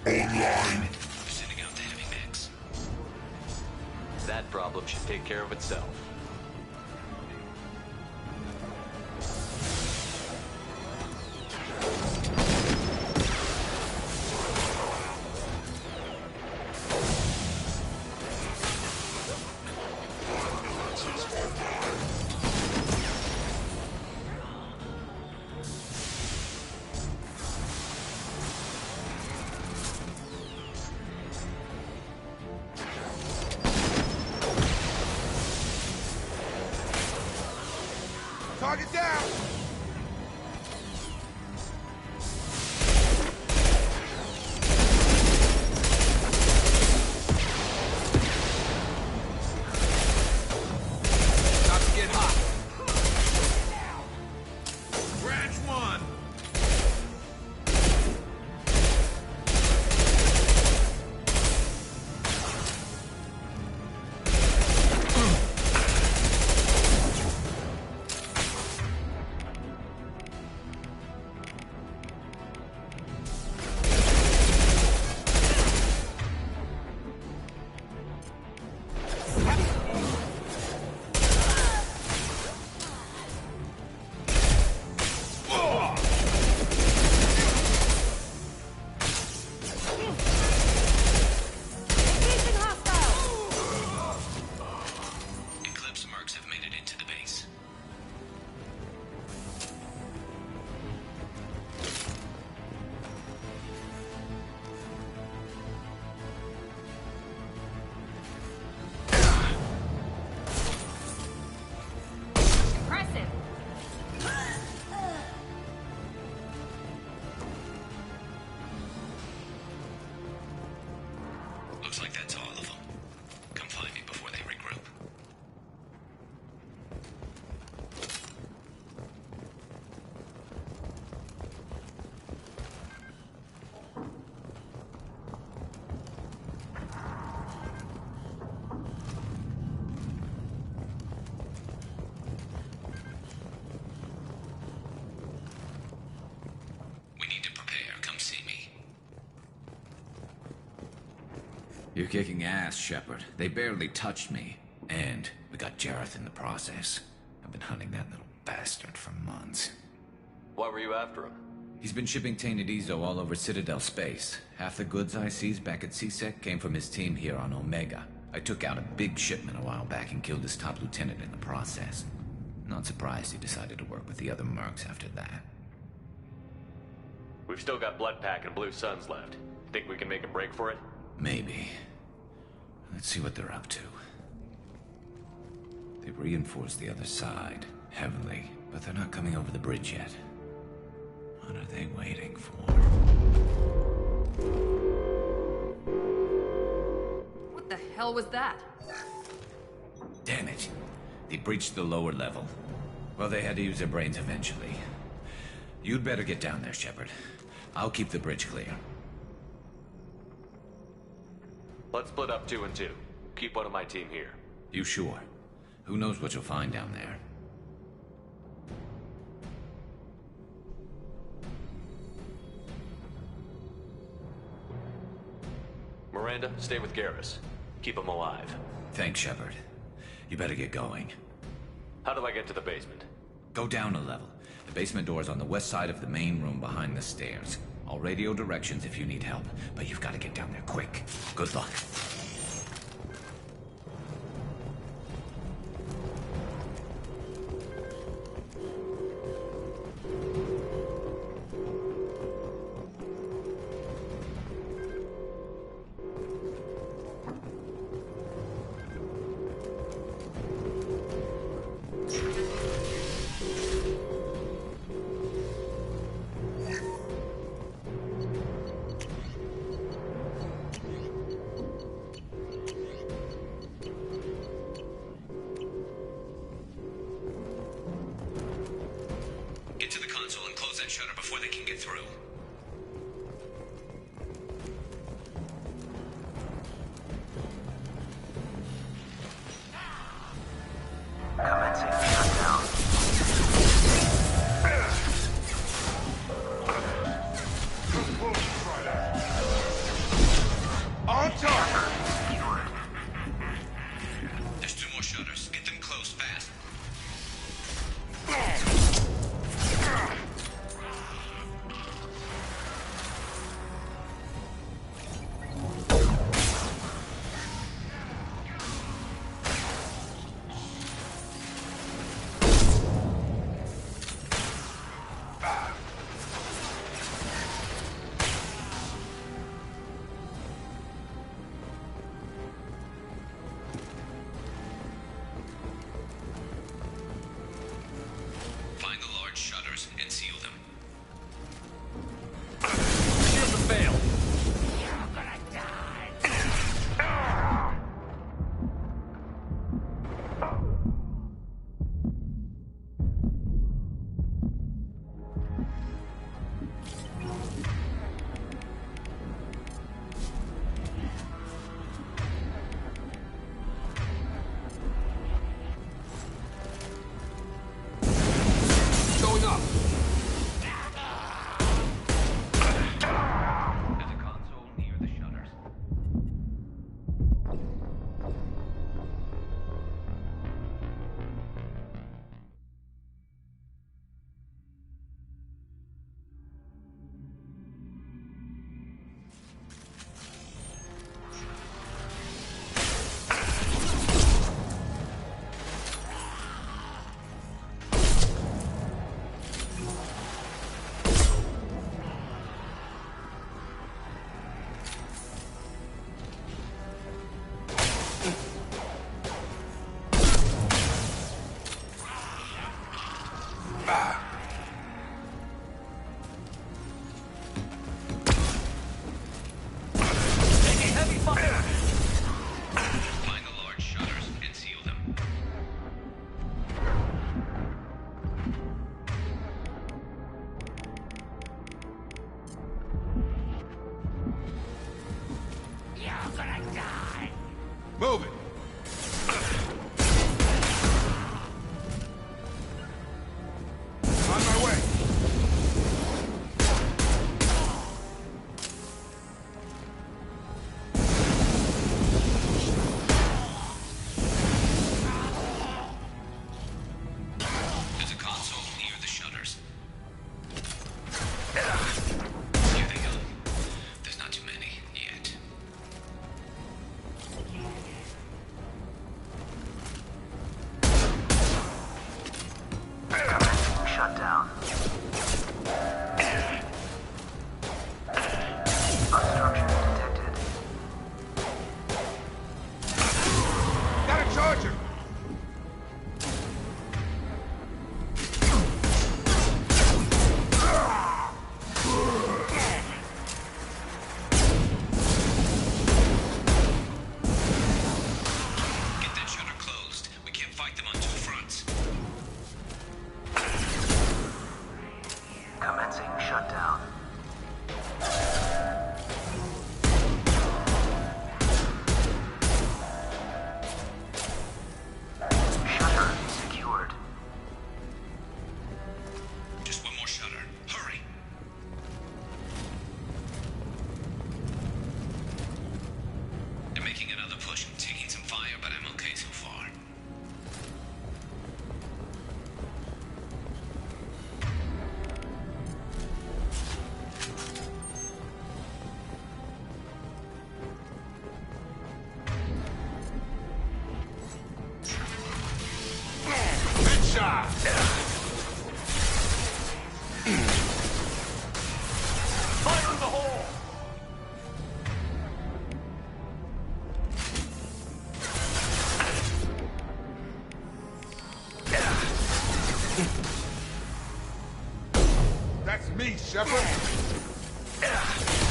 Online. Sending out the heavy mix. That problem should take care of itself. Target down! About to get hot. Branch one. Looks like that's all of them. Come find me before they regroup. We need to prepare. Come see me. You're kicking ass, Shepard. They barely touched me. And we got Jareth in the process. I've been hunting that little bastard for months. Why were you after him? He's been shipping tainted Ezo all over Citadel space. Half the goods I seized back at CSEC came from his team here on Omega. I took out a big shipment a while back and killed his top lieutenant in the process. Not surprised he decided to work with the other mercs after that. We've still got Bloodpack and Blue Suns left. Think we can make a break for it? Maybe. Let's see what they're up to. They've reinforced the other side, heavily, but they're not coming over the bridge yet. What are they waiting for? What the hell was that? Damn it. They breached the lower level. Well, they had to use their brains eventually. You'd better get down there, Shepard. I'll keep the bridge clear. Let's split up 2 and 2. Keep one of my team here. You sure? Who knows what you'll find down there? Miranda, stay with Garrus. Keep him alive. Thanks, Shepard. You better get going. How do I get to the basement? Go down a level. The basement door is on the west side of the main room behind the stairs. I'll radio directions if you need help, but you've got to get down there quick. Good luck. Get to the console and close that shutter before they can get through. Commencing shutdown. On top! There's 2 more shutters. Get them closed fast. Find the large shutters and seal them. Shield to fail. You're gonna die. Going up. There's a console near the shutters. Taking heavy fire. Find the large shutters and seal them. You're gonna die. Move it! On my way! There's a console near the shutters. Here they go. There's not too many yet. Shut down. Obstruction detected. Got a charger! Get that shutter closed. We can't fight them on 2 fronts. Commencing shutdown. Shutter secured. Just 1 more shutter. Hurry. They're making another push. I'm taking some fire, but I'm okay so far. That's me, Shepard.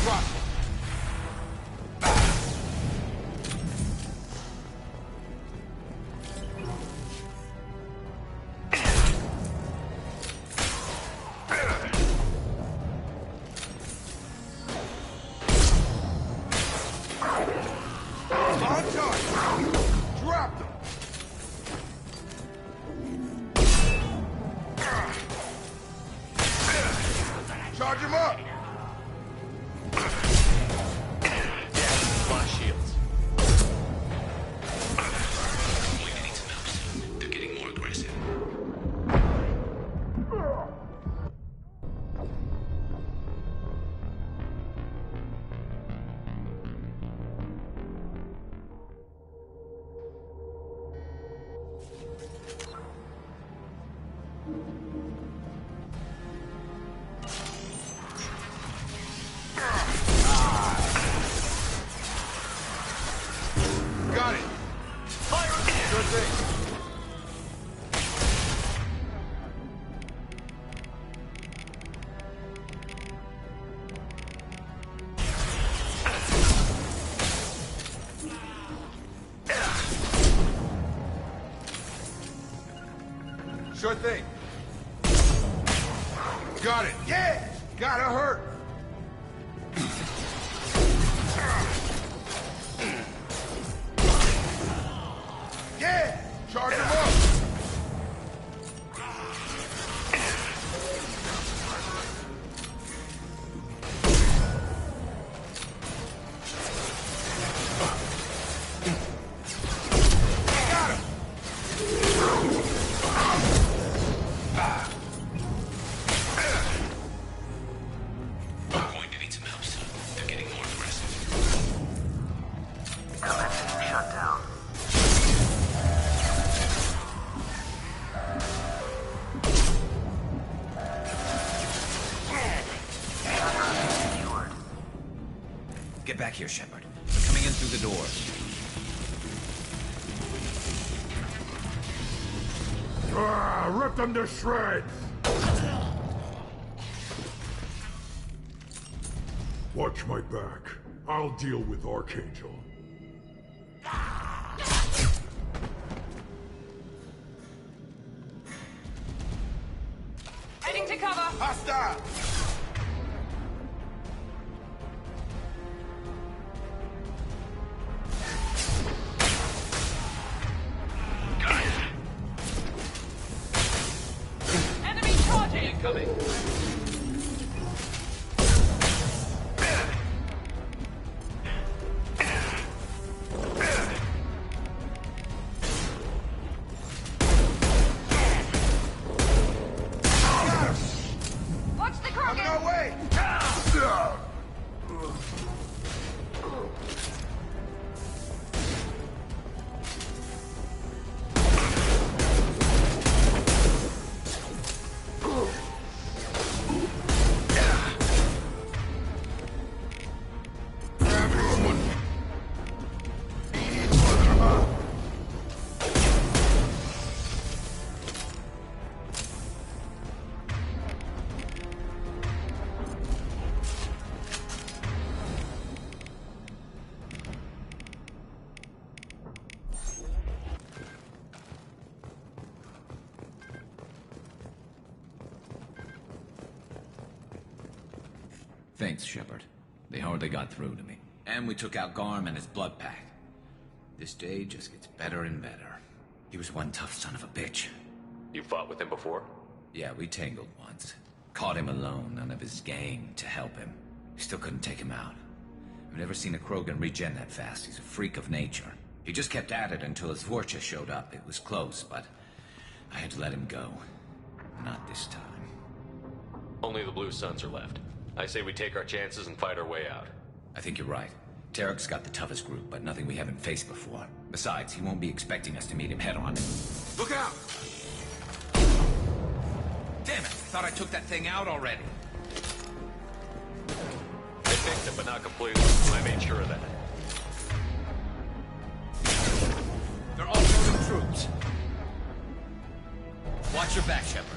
Drop. Charge him up! My shields. We're getting some help soon. They're getting more aggressive. Got it! Fire! Good thing. Sure thing. Got it. Yeah! Gotta hurt. Yeah! Charge him up! Got him! We're going to need some help soon. They're getting more aggressive. Shut down. Get back here, Shepard. They're coming in through the door. Rip them to shreds! Watch my back. I'll deal with Archangel. Heading to cover. Hostile! Enemy charging. Incoming. Watch the Coming Krogan. our way! Thanks, Shepard. They hardly got through to me. And we took out Garm and his blood pack. This day just gets better and better. He was one tough son of a bitch. You fought with him before? Yeah, we tangled once. Caught him alone, none of his gang to help him. We still couldn't take him out. I've never seen a Krogan regen that fast. He's a freak of nature. He just kept at it until his Vorcha showed up. It was close, but I had to let him go. Not this time. Only the Blue Suns are left. I say we take our chances and fight our way out. I think you're right. Tarek's got the toughest group, but nothing we haven't faced before. Besides, he won't be expecting us to meet him head-on. Look out! Damn it! I thought I took that thing out already. They fixed it, but not completely. I made sure of that. They're all Krogan troops. Watch your back, Shepard.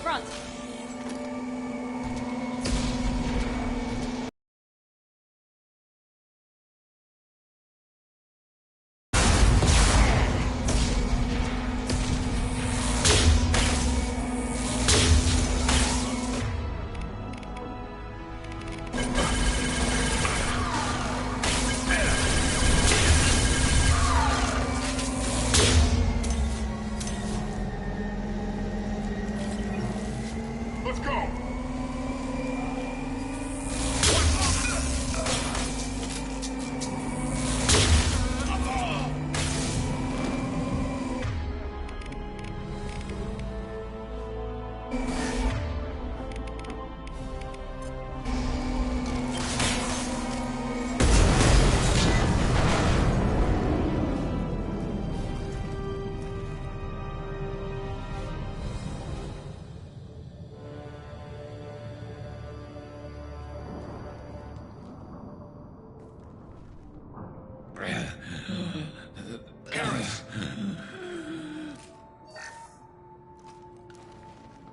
front. Let's go!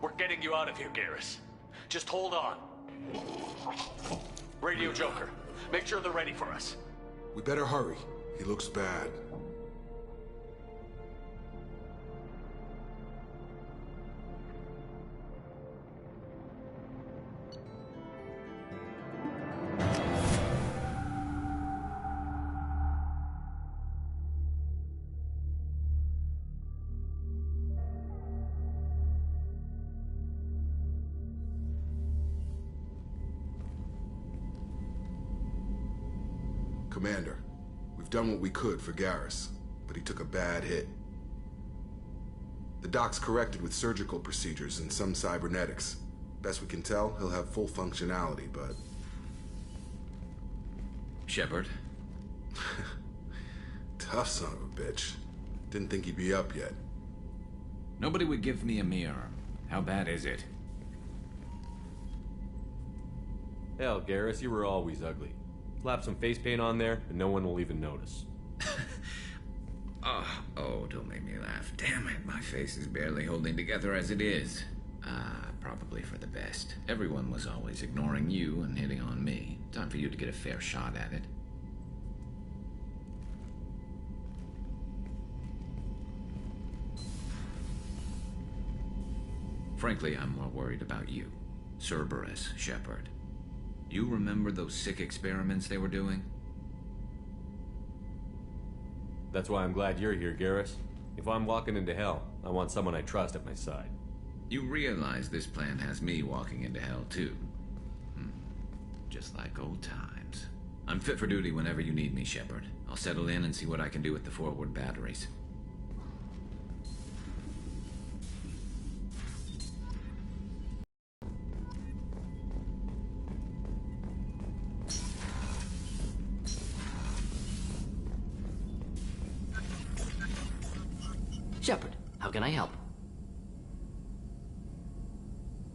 We're getting you out of here, Garrus. Just hold on. Radio Joker, make sure they're ready for us. We better hurry. He looks bad. Commander, we've done what we could for Garrus, but he took a bad hit. The doc's corrected with surgical procedures and some cybernetics. Best we can tell, he'll have full functionality, but... Shepard? Tough son of a bitch. Didn't think he'd be up yet. Nobody would give me a mirror. How bad is it? Hell, Garrus, you were always ugly. Slap some face paint on there, and no one will even notice. Oh, don't make me laugh. Damn it, my face is barely holding together as it is. Probably for the best. Everyone was always ignoring you and hitting on me. Time for you to get a fair shot at it. Frankly, I'm more worried about you. Cerberus, Shepard. You remember those sick experiments they were doing? That's why I'm glad you're here, Garrus. If I'm walking into hell, I want someone I trust at my side. You realize this plan has me walking into hell, too. Just like old times. I'm fit for duty whenever you need me, Shepard. I'll settle in and see what I can do with the forward batteries. Shepard, how can I help?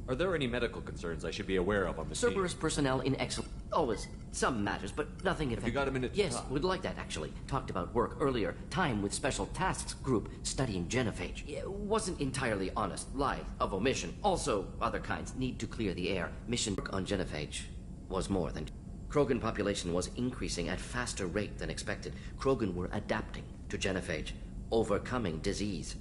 Are there any medical concerns I should be aware of on the scene? Cerberus personnel in excellent... Always some matters, but nothing Have you got a minute to Yes, talk? would like that, actually. Talked about work earlier. Time with Special Tasks Group studying genophage. Wasn't entirely honest. Lie of omission. Also, other kinds. Need to clear the air. Mission work on genophage was more than... Krogan population was increasing at faster rate than expected. Krogan were adapting to genophage, overcoming disease.